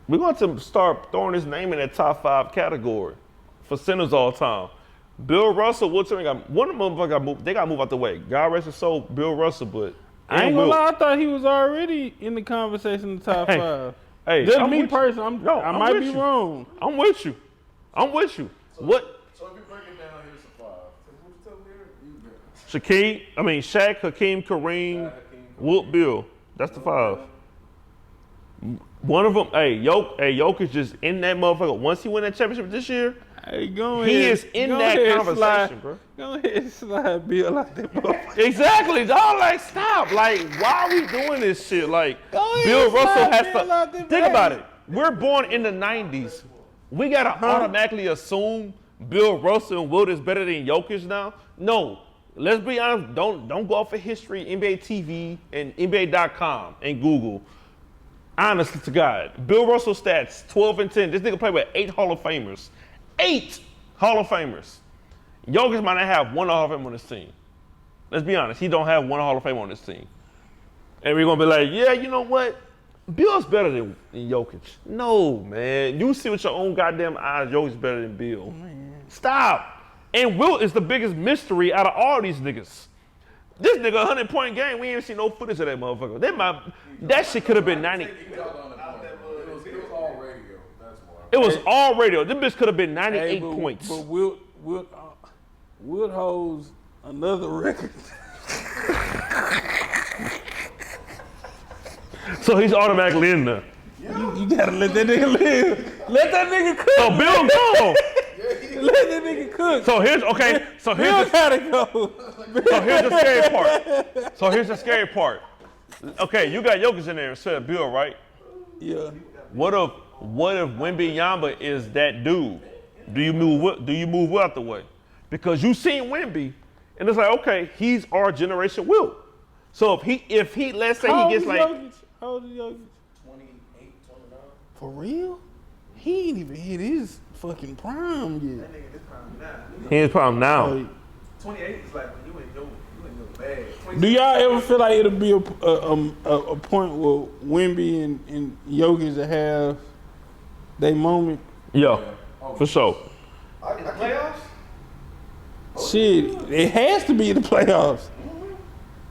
We're going to start throwing his name in that top 5 category for centers all time. Bill Russell, one of them motherfuckers got moved. They got moved out the way. God rest his soul, Bill Russell, but I ain't gonna lie, I thought he was already in the conversation in the top 5. Hey, just me personally, I might be you. wrong. I'm with you. So, what? So if you break it down, here's a 5. What you tell me? Shaq, Hakeem, Kareem, Wilt, Bill. That's the 5. One of them, Jokic is just in that motherfucker. Once he win that championship this year, Hey, go he ahead. is in Go that ahead, conversation, bro. Go ahead and slide Bill like that motherfucker. Exactly, dog. Like, stop. Like, why are we doing this shit? Like, ahead, Bill Russell slide has Bill out to there, think man. about it. We're born in the '90s. We gotta automatically assume Bill Russell and Wilt is better than Jokic now. No, let's be honest. Don't go off of history, NBA TV, and NBA.com and Google. Honestly to God, Bill Russell stats 12 and 10. This nigga played with 8 Hall of Famers. 8 Hall of Famers. Jokic might not have one Hall of Fame on this team. Let's be honest, he don't have one Hall of Fame on this team. And we're gonna be like, yeah, you know what? Bill's better than Jokic. No, man. You see with your own goddamn eyes, Jokic's better than Bill. Man. Stop. And Wilt is the biggest mystery out of all these niggas. This nigga 100-point game, we ain't seen no footage of that motherfucker. That shit could have been 90. It was all radio. That's why. It was all radio. This bitch could have been 98 But points. Wilt holds another record. So he's automatically in there. You gotta let that nigga live. Let that nigga cook. So Bill gone. Let that nigga cook. So here's Bill gotta go. So here's the scary part. Okay, you got Jokic in there instead of Bill, right? Yeah. What if Wemby is that dude? Do you move Will out the way? Because you seen Wemby, and it's like, okay, he's our generation Will. So if he let's say he gets like Jokic? How old is Jokic? 28, 29. For real? He ain't even hit his fucking prime yet. That nigga, this prime now. his problem now. Like, 28 is like when you in your bag. do y'all ever feel like it'll be a point where Wemby and Jokic to have their moment? Yeah, for sure. The playoffs? Shit, it has to be the playoffs.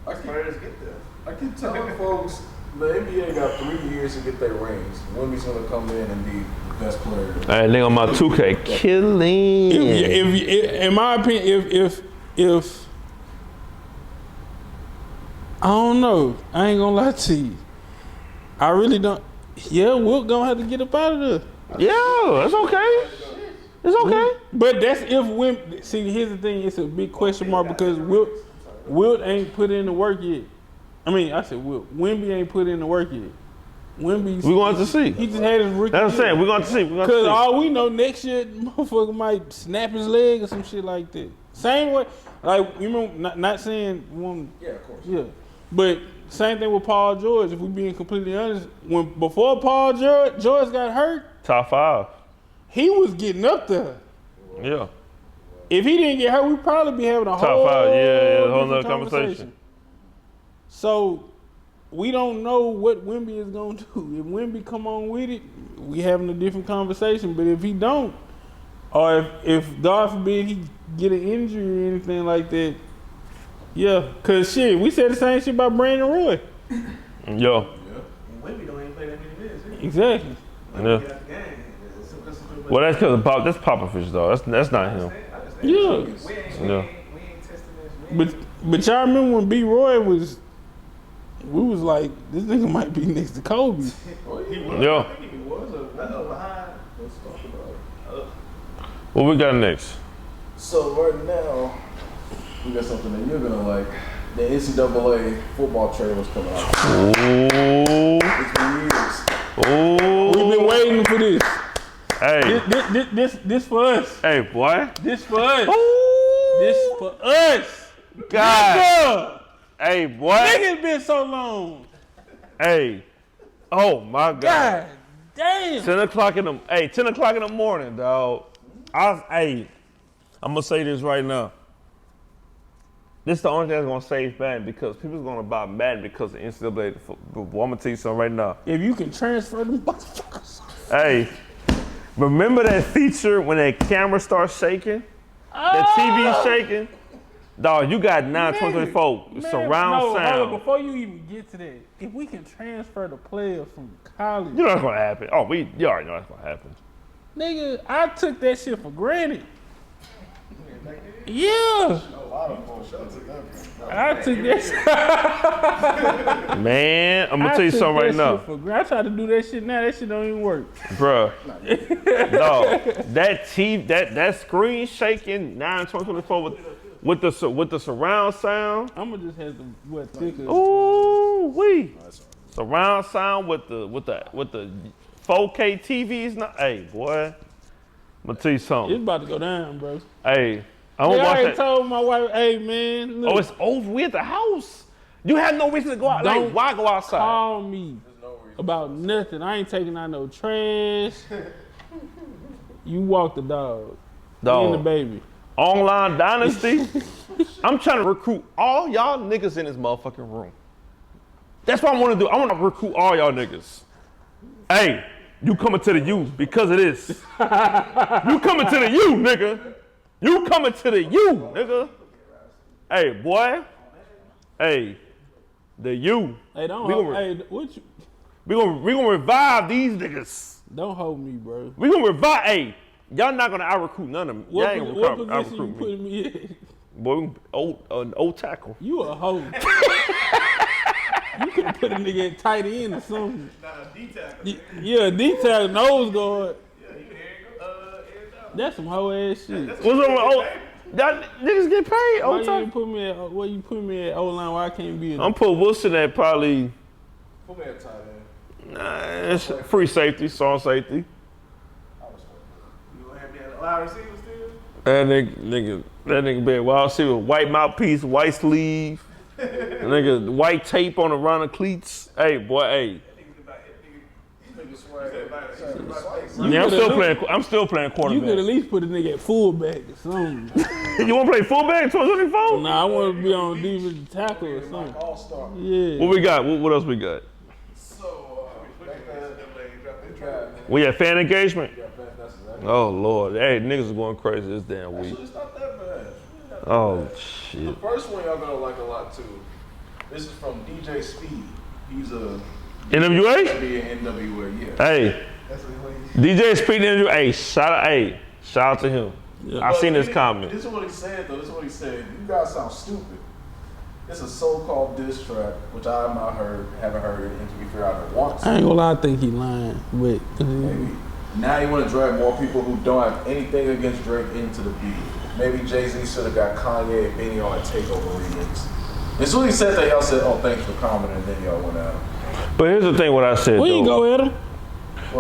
Players get there. I keep telling folks, the NBA got 3 years to get their rings. Wemby's gonna come in and be the best player. Hey, nigga on my 2K killing. If in my opinion, if I don't know, I ain't gonna lie to you. I really don't. Yeah, we're gonna have to get up out of there. Yeah, it's okay. It's okay. But that's if Wimby. See, here's the thing. It's a big question mark because Wilt ain't put in the work yet. I mean, I said Wilt. Wemby ain't put in the work yet. Wemby. We going to see. He just had his rookie. That's what I'm saying. We're going to see. Because all we know, next year, motherfucker might snap his leg or some shit like that. Same way, like, you know, not saying one. Yeah, of course. Yeah. But same thing with Paul George. If we being completely honest, before Paul George got hurt, Top 5. he was getting up there. Yeah. If he didn't get hurt, we'd probably be having a Top whole 5. Yeah, whole different nother conversation. So we don't know what Wemby is gonna do. If Wemby come on with it, we having a different conversation. But if he don't, or if God forbid he get an injury or anything like that, yeah. Cause shit, we said the same shit about Brandon Roy. Yo. And Wemby don't even play that many minutes. Exactly. Yeah. Get out the game. Well, that's because that's Popovich though. That's not him. Yeah. We ain't testing this. But y'all remember when B. Roy was, we was like, this nigga might be next to Kobe. Yeah. I think he was behind. Let's talk about it. What we got next? So right now, we got something that you're gonna like. The NCAA football trailer was coming out. Ooh. It's been years. Ooh. We've been waiting for this. Hey. This for us. Hey, boy. This for us. Ooh. This for us. God. Nigga. Hey, boy. Nigga, it's been so long. Hey. Oh my God. God damn. 10 o'clock in the morning, dog. I'm gonna say this right now. This is the only thing that's gonna save Madden because people's gonna buy Madden because of NCAA. I'm gonna tell you something right now. If you can transfer them motherfuckers. Hey, remember that feature when that camera starts shaking? That TV shaking? Dog, you got 2024 surround sound. Hold on, before you even get to that, if we can transfer the player from college, You know that's gonna happen. You already know that's gonna happen. nigga, I took that shit for granted. Yeah. I took that shit. Man, I'm gonna tell you something right now. I try to do that shit now. That shit don't even work. Bruh. Dog, that screen shaking 2024 with the surround sound. I'ma just have to what thicker. Ooh wee. Surround sound with the 4K TVs now. Hey boy, I'm gonna tell you It's something. about to go down, bro. Hey, I I don't watch already that. told my wife, hey man, look, Oh, it's over. We at the house. You have no reason to go out. Don't Like, why go outside? call me about nothing. I ain't taking out no trash. You walk the dog. Dog. Me and the baby. Online Dynasty. I'm trying to recruit all y'all niggas in this motherfucking room. That's what I want to do. I want to recruit all y'all niggas. Hey, you coming to the U because of this. You coming to the U, nigga. You coming to the U, nigga. Hey, boy. Hey, the U. Hey, don't We hold, gonna- hey, what you, We gonna revive these niggas. don't hold me, bro. We gonna revive. Hey, y'all not gonna out-recruit none of them. What, Y'all ain't what gonna position you out-recruit me. putting me in? Boy, an old tackle. You a hoe. You could have put a nigga at tight end or something. Nah, D-tackle. Yeah, D-tackle, nose guard. Yeah, you That's some hoe ass shit. What's wrong with that niggas get paid Why all the you time? put me at? Why you put me at O-line? Why I can't be? I'm put Wilson at probably. Put me at tight end. Nah, it's free safety, strong safety. You gonna have me at a wide receiver still? That nigga be a wide receiver, white mouthpiece, white sleeve, nigga white tape on the round of cleats. Hey boy, hey. Yeah, I'm still playing quarterback. You could at least put a nigga at fullback or something. You want to play fullback 2024? Nah, I want to be on defensive tackle or something. All-star. Yeah. What we got? What else we got? So, We had fan engagement. that's exactly. Oh Lord, hey, niggas are going crazy this damn week. Actually, it's not that bad. Oh The shit. first one y'all gonna like a lot too. This is from DJ Speed. He's a NWA? be an NWA, yeah. Hey, DJ Speed NWA. Hey, shout out to him. Yeah. I seen But this comment. This is what he said though. This is what he said. You guys sound stupid. It's a so-called diss track, which I have not heard, haven't heard it, and to be fair, I heard once. I ain't gonna lie, I think he lying, but Maybe. Now you want to drag more people who don't have anything against Drake into the beat. Maybe Jay-Z should have got Kanye and Benny on a Takeover remix. As soon as he said that, y'all said, "Oh, thanks for commenting," and then y'all went at him. But here's the thing: what I said. we ain't though. go at him.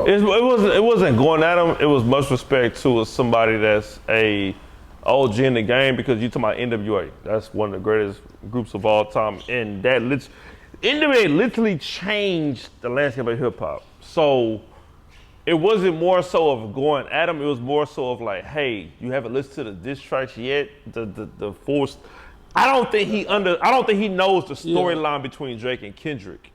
It wasn't going at him. It was much respect to somebody that's a OG in the game, because you talking about NWA. That's one of the greatest groups of all time, and that NWA literally changed the landscape of hip hop. So it wasn't more so of going at him. It was more so of like, hey, you haven't listened to the diss tracks yet. The forced. I don't think he knows the storyline between Drake and Kendrick.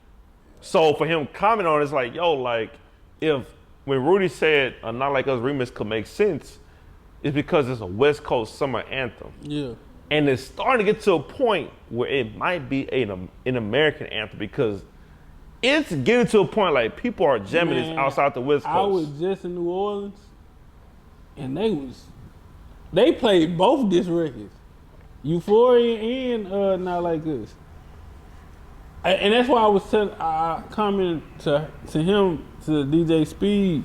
So for him commenting on it, it's like, yo, like, when Rudy said a Not Like Us remix could make sense, it's because it's a West Coast summer anthem. Yeah. And it's starting to get to a point where it might be an American anthem, because it's getting to a point like people are jamming this outside the West Coast. I was just in New Orleans, and they played both disc records, Euphoria and Not Like Us. And that's why I commented to him, to DJ Speed.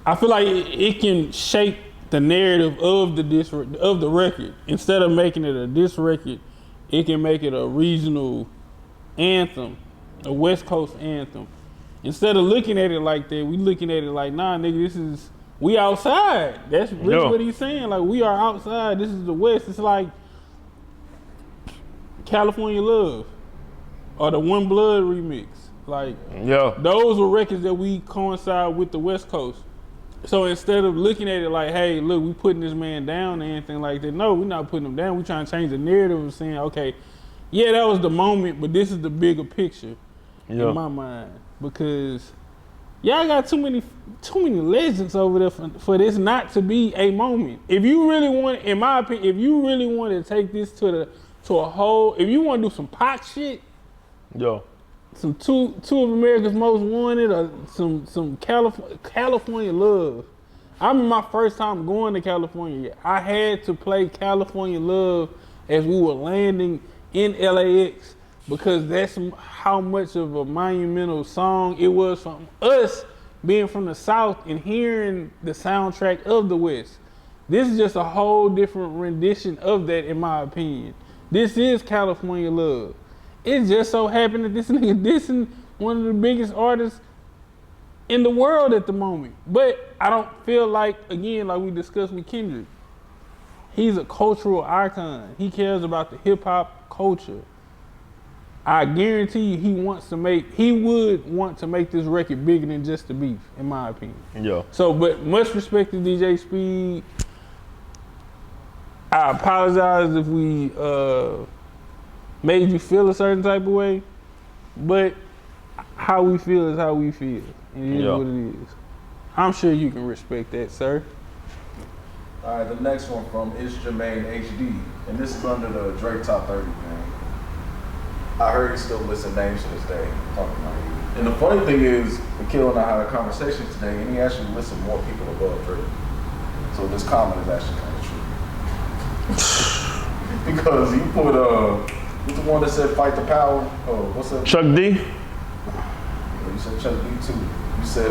I feel like it can shape the narrative of the record. Instead of making it a diss record, it can make it a regional anthem, a West Coast anthem. Instead of looking at it like that, we looking at it like, nah, nigga, we outside. That's really what he's saying. Like, we are outside. This is the West. It's like California Love or the One Blood remix. Like, those were records that we coincide with the West Coast. So instead of looking at it like, hey, look, we putting this man down or anything like that, no, we're not putting him down. We're trying to change the narrative of saying, okay, yeah, that was the moment, but this is the bigger picture in my mind. Because y'all got too many legends over there for this not to be a moment. If you really want, in my opinion, if you really want to take this to a whole, if you want to do some Pac shit, some two of America's Most Wanted, or some California Love. I remember my first time going to California. I had to play California Love as we were landing in LAX, because that's how much of a monumental song it was from us being from the South and hearing the soundtrack of the West. This is just a whole different rendition of that, in my opinion. This is California Love. It just so happened that this nigga dissing one of the biggest artists in the world at the moment. But I don't feel like, again, like we discussed with Kendrick, he's a cultural icon. He cares about the hip hop culture. I guarantee you he would want to make this record bigger than just the beef, in my opinion. So, but much respect to DJ Speed. I apologize if we made you feel a certain type of way, but how we feel is how we feel. And it is what it is. I'm sure you can respect that, sir. All right, the next one from Is Jermaine HD, and this is under the Drake Top 30, man. I heard he still listing names to this day, talking about you. And the funny thing is, Akil and I had a conversation today, and he actually listed more people above Drake. So this comment is actually kind of true. Because you put Who's the one that said fight the power? Oh, what's that? Chuck D. You said Chuck D too. You said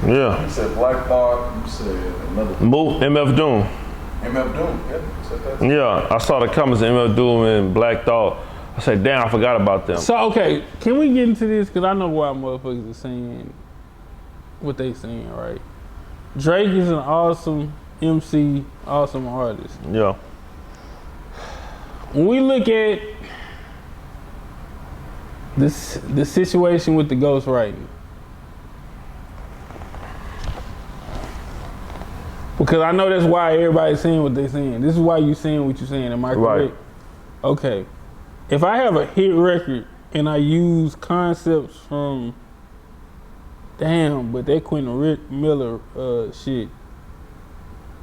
Yeah. You said Black Thought. You said another. MF Doom. MF Doom. Yeah, you said that. Yeah, I saw the comments of MF Doom and Black Thought. I said, damn, I forgot about them. So okay, can we get into this? Cause I know why motherfuckers are saying what they saying, right? Drake is an awesome MC, awesome artist. Yeah. When we look at this, the situation with the ghostwriting, because I know that's why everybody's saying what they're saying. This is why you saying what you're saying. Am I correct? Right. Okay. If I have a hit record and I use concepts from, damn, but that Quentin Miller shit,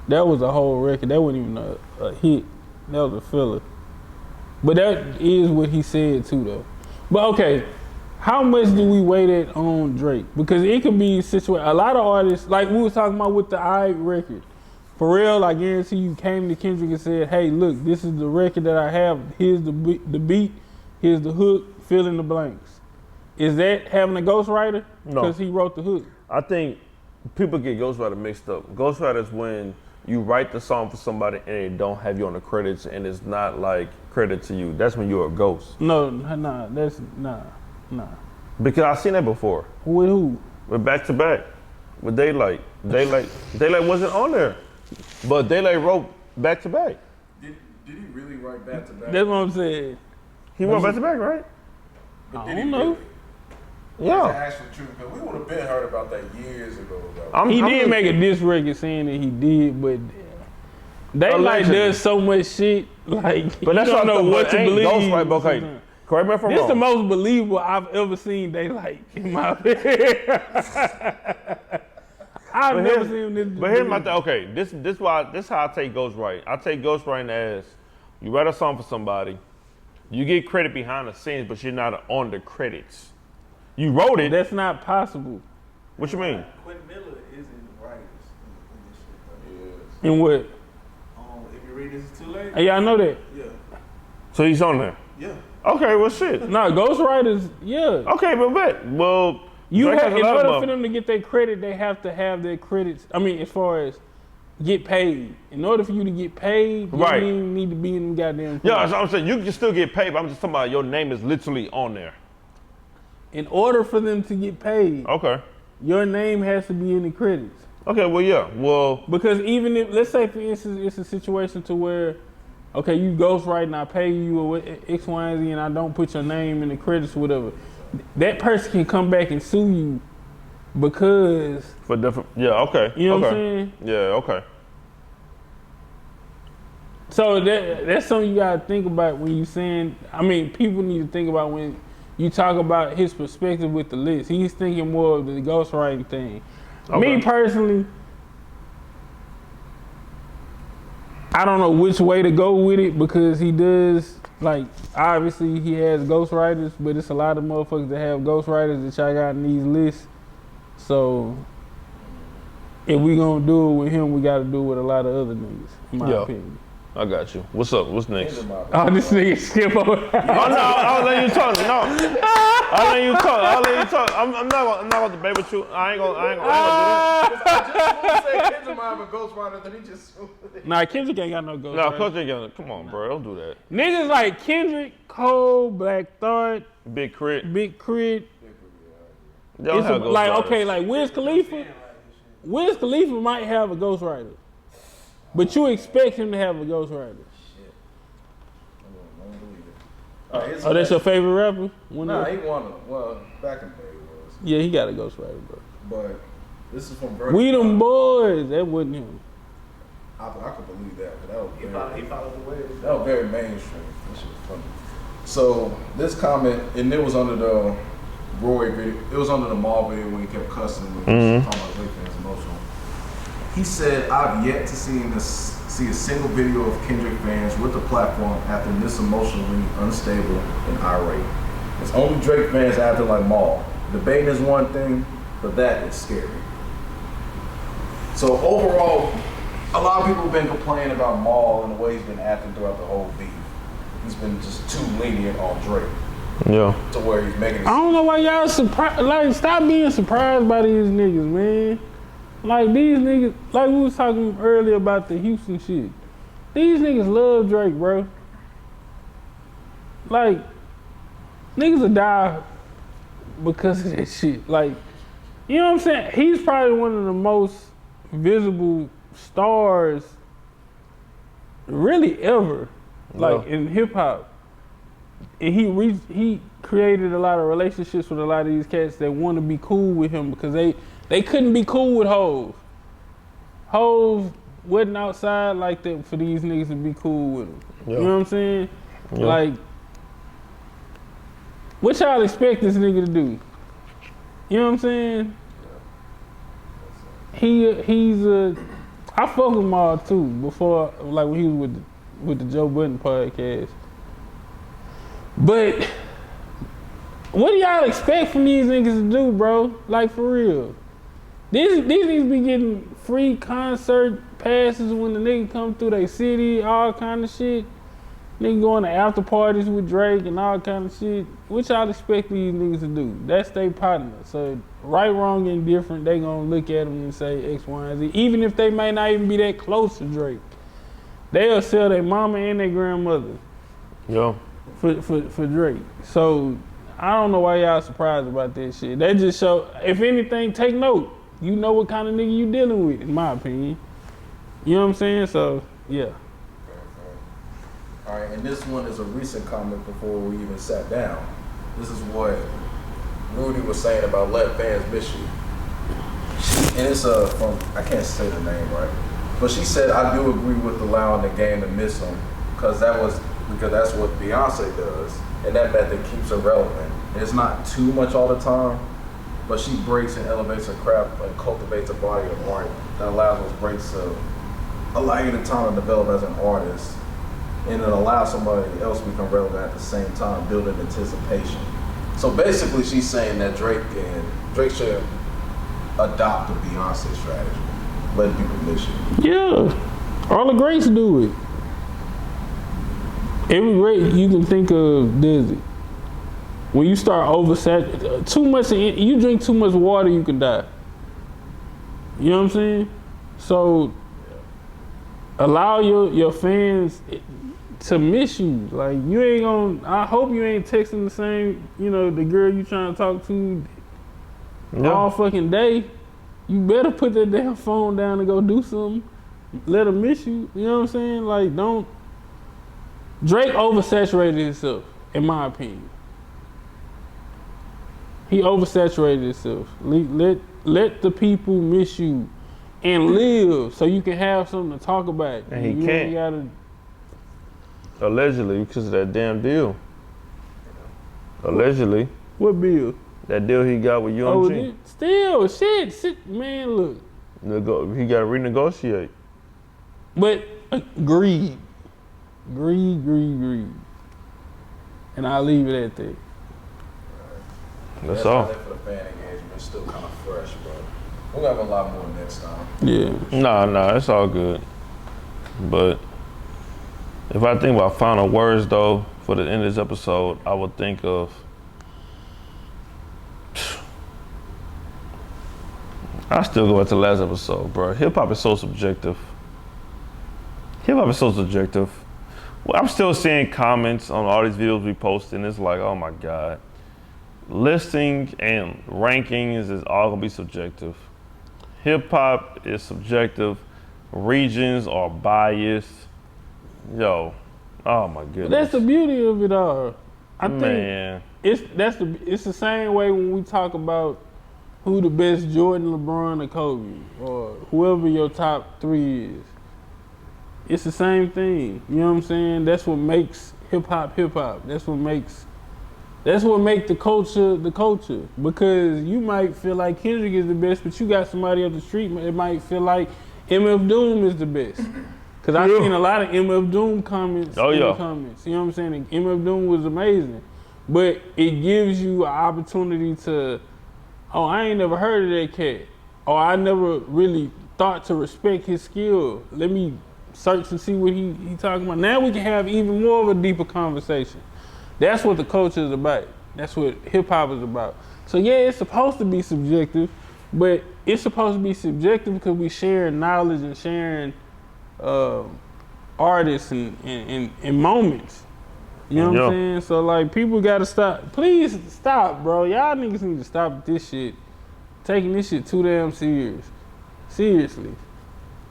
that was a whole record. That wasn't even a hit. That was a filler. But that is what he said too, though. But okay, how much do we weight it on Drake? Because it could be a lot of artists, like we was talking about with the I record. For real, I guarantee you came to Kendrick and said, hey, look, this is the record that I have. Here's the beat, here's the hook, fill in the blanks. Is that having a ghostwriter? No. Because he wrote the hook. I think people get ghostwriter mixed up. Ghostwriter is when you write the song for somebody and they don't have you on the credits and it's not like credit to you. That's when you're a ghost. Nah. Because I've seen that before. With who? With back to back. With Daylight. Daylight wasn't on there. But Daylight wrote back to back. Did he really write back to back? That's what I'm saying. He wrote back to back, right? But I don't know. Yeah. That's the truth, because we would have been heard about that years ago. Though. He did make a diss record saying that he did, but Daylight does so much shit, like, But that's you don't know what to believe. Ghostwriter, okay. Correct me if I'm This wrong. the most believable I've ever seen Daylight, in my opinion. I've never seen this. But here's my thing. Okay, this how I take ghostwriting. I take ghostwriting as you write a song for somebody, you get credit behind the scenes, but you're not on the credits. You wrote it. That's not possible. What you mean? Quentin Miller is in the writers in this shit, though. In what? If you read This Is Too Late? Yeah, I know that. Yeah. So he's on there. Yeah. Okay, well shit. No, ghostwriters, yeah. Okay, but well, You Drake have, has a in lot of order for them to get their credit, they have to have their credits. I mean, as far as get paid. In order for you to get paid, you Right. don't even need to be in the goddamn Yeah, credits. that's what I'm saying. You can still get paid, but I'm just talking about your name is literally on there. In order for them to get paid, Okay. your name has to be in the credits. Okay, well, yeah. Well, Because even if, let's say for instance, it's a situation to where, okay, you ghostwriting, I pay you or X, Y, and Z, and I don't put your name in the credits or whatever. That person can come back and sue you because, for different, yeah, okay. you know okay. what I'm saying? Yeah, okay. So that's something you gotta think about when you saying, I mean, people need to think about when you talk about his perspective with the list. He's thinking more of the ghostwriting thing. Okay. Me personally, I don't know which way to go with it because he does, like, obviously he has ghostwriters, but it's a lot of motherfuckers that have ghostwriters that y'all got in these lists. So if we gonna do it with him, we gotta do it with a lot of other niggas, in my opinion. I got you. What's up? What's next? Oh, this nigga skip over. Oh no, I'll let you talk. No, I'll let you talk. I'm not gonna debate with you. I ain't gonna do that. I just want to say Kendrick might have a ghostwriter, then he just. Nah, Kendrick ain't got no ghost. No, Coach ain't gonna. Come on, bro. Don't do that. Niggas like Kendrick, Cole, Black Thought, Big Crit. Big Crit. They don't It's have like, ghostwriters. okay, like Wiz Khalifa. Wiz Khalifa might have a ghostwriter, but you expect him to have a ghostwriter. Oh, that's your favorite rapper? Nah, he won it. Well, back in the day it was. Yeah, he got a ghostwriter, bro. But this is from Vertical. We them boys. That wasn't him. I could believe that, but that was He very, followed the way. that was very mainstream. That shit was funny. So this comment, and it was under the Roy video. It was under the Mall video when he kept cussing when he was talking about Drake fans emotional. He said, "I've yet to see a single video of Kendrick fans with the platform acting this emotionally unstable and irate. It's only Drake fans acting like Maul. Debating is one thing, but that is scary." So overall, a lot of people have been complaining about Maul and the way he's been acting throughout the whole beef. he's been just too lenient on Drake. Yeah. To where he's making it. I don't know why y'all surprised. Like, stop being surprised by these niggas, man. Like, these niggas, like we was talking earlier about the Houston shit. These niggas love Drake, bro. Like, niggas will die because of that shit. Like, you know what I'm saying? He's probably one of the most visible stars really ever, like in hip hop. And he created a lot of relationships with a lot of these cats that want to be cool with him because they couldn't be cool with Hov. Hov wasn't outside like that for these niggas to be cool with him. You know what I'm saying? Like, what y'all expect this nigga to do? You know what I'm saying? I fuck with Mar too before, like when he was with the Joe Budden podcast. But what do y'all expect from these niggas to do, bro? Like, for real. These niggas be getting free concert passes when the nigga come through their city, all kind of shit. Nigga going to after parties with Drake and all kind of shit. What y'all expect these niggas to do? That's their partner. So right, wrong, and different, they gonna look at them and say X, Y, and Z. Even if they may not even be that close to Drake. They'll sell their mama and their grandmother. Yeah. For Drake. So I don't know why y'all surprised about that shit. That just show, if anything, take note. You know what kind of nigga you dealing with, in my opinion. You know what I'm saying? So, yeah. All right, and this one is a recent comment before we even sat down. This is what Rudy was saying about let fans miss you. And it's from, I can't say the name right, but she said, I do agree with allowing the game to miss them because that's what Beyonce does, and that method keeps her relevant. And it's not too much all the time, but she breaks and elevates her craft and cultivates a body of art that allows those breaks to allow you the time to develop as an artist, and it allows somebody else to become relevant at the same time, building anticipation. So basically, she's saying that Drake should adopt the Beyonce strategy, letting people miss you. Yeah, all the greats do it. Every great you can think of does it. When you start oversaturating, you drink too much water, you can die. You know what I'm saying? So allow your fans to miss you. Like, you ain't gonna, I hope you ain't texting the same, the girl you trying to talk to all fucking day. You better put that damn phone down and go do something. Let her miss you. You know what I'm saying? Like, don't. Drake oversaturated himself, in my opinion. He oversaturated himself. Let the people miss you and live so you can have something to talk about. And he can't. Allegedly, because of that damn deal. Allegedly. What bill? That deal he got with UMG. Still, shit, man, look. He got to renegotiate. But greed. And I'll leave it at that. That's all. For the fan engagement, it's still kind of fresh, but we'll have a lot more next time. Yeah. Nah, it's all good. But if I think about final words, though, for the end of this episode, I would think of, I still go back to the last episode, bro. Hip-hop is so subjective. Well, I'm still seeing comments on all these videos we post, and it's like, oh my God. Listing and rankings is all gonna be subjective. Hip-hop is subjective. Regions are biased. Yo, oh my goodness. That's the beauty of it all. I think it's the same way when we talk about who the best Jordan, LeBron, or Kobe, or whoever your top three is. It's the same thing. You know what I'm saying? That's what makes hip hop. That's what makes the culture. Because you might feel like Kendrick is the best, but you got somebody up the street that might feel like MF Doom is the best. Because I've seen a lot of MF Doom comments in the comments. You know what I'm saying? And MF Doom was amazing. But it gives you an opportunity to, oh, I ain't never heard of that cat. Or I never really thought to respect his skill. Let me search and see what he talking about. Now we can have even more of a deeper conversation. That's what the culture is about. That's what hip hop is about. So yeah, it's supposed to be subjective, but it's supposed to be subjective because we sharing knowledge and sharing artists and moments. You know what I'm saying? So like people gotta stop. Please stop, bro. Y'all niggas need to stop this shit. Taking this shit too damn serious. Seriously.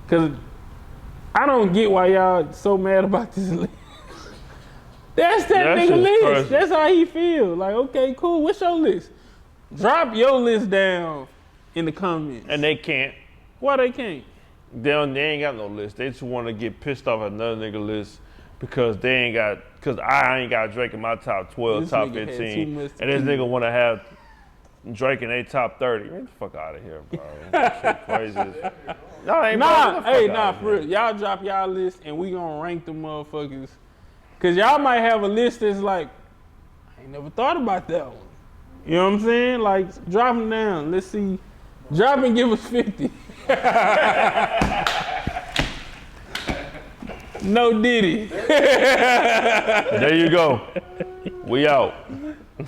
Cause I don't get why y'all so mad about this list. That's that nigga list. Crazy. That's how he feel. Like, okay, cool. What's your list? Drop your list down in the comments. And they can't. Why they can't? They ain't got no list. They just want to get pissed off at another nigga list because I ain't got Drake in my top 12, this top 15. And this nigga want to have Drake in their top 30. Get the fuck out of here, bro. That shit crazy. For real. Y'all drop y'all list and we gonna rank them motherfuckers. Cause y'all might have a list that's like, I ain't never thought about that one. You know what I'm saying? Like, drop them down. Let's see. Drop and give us 50. No Diddy. There you go. We out.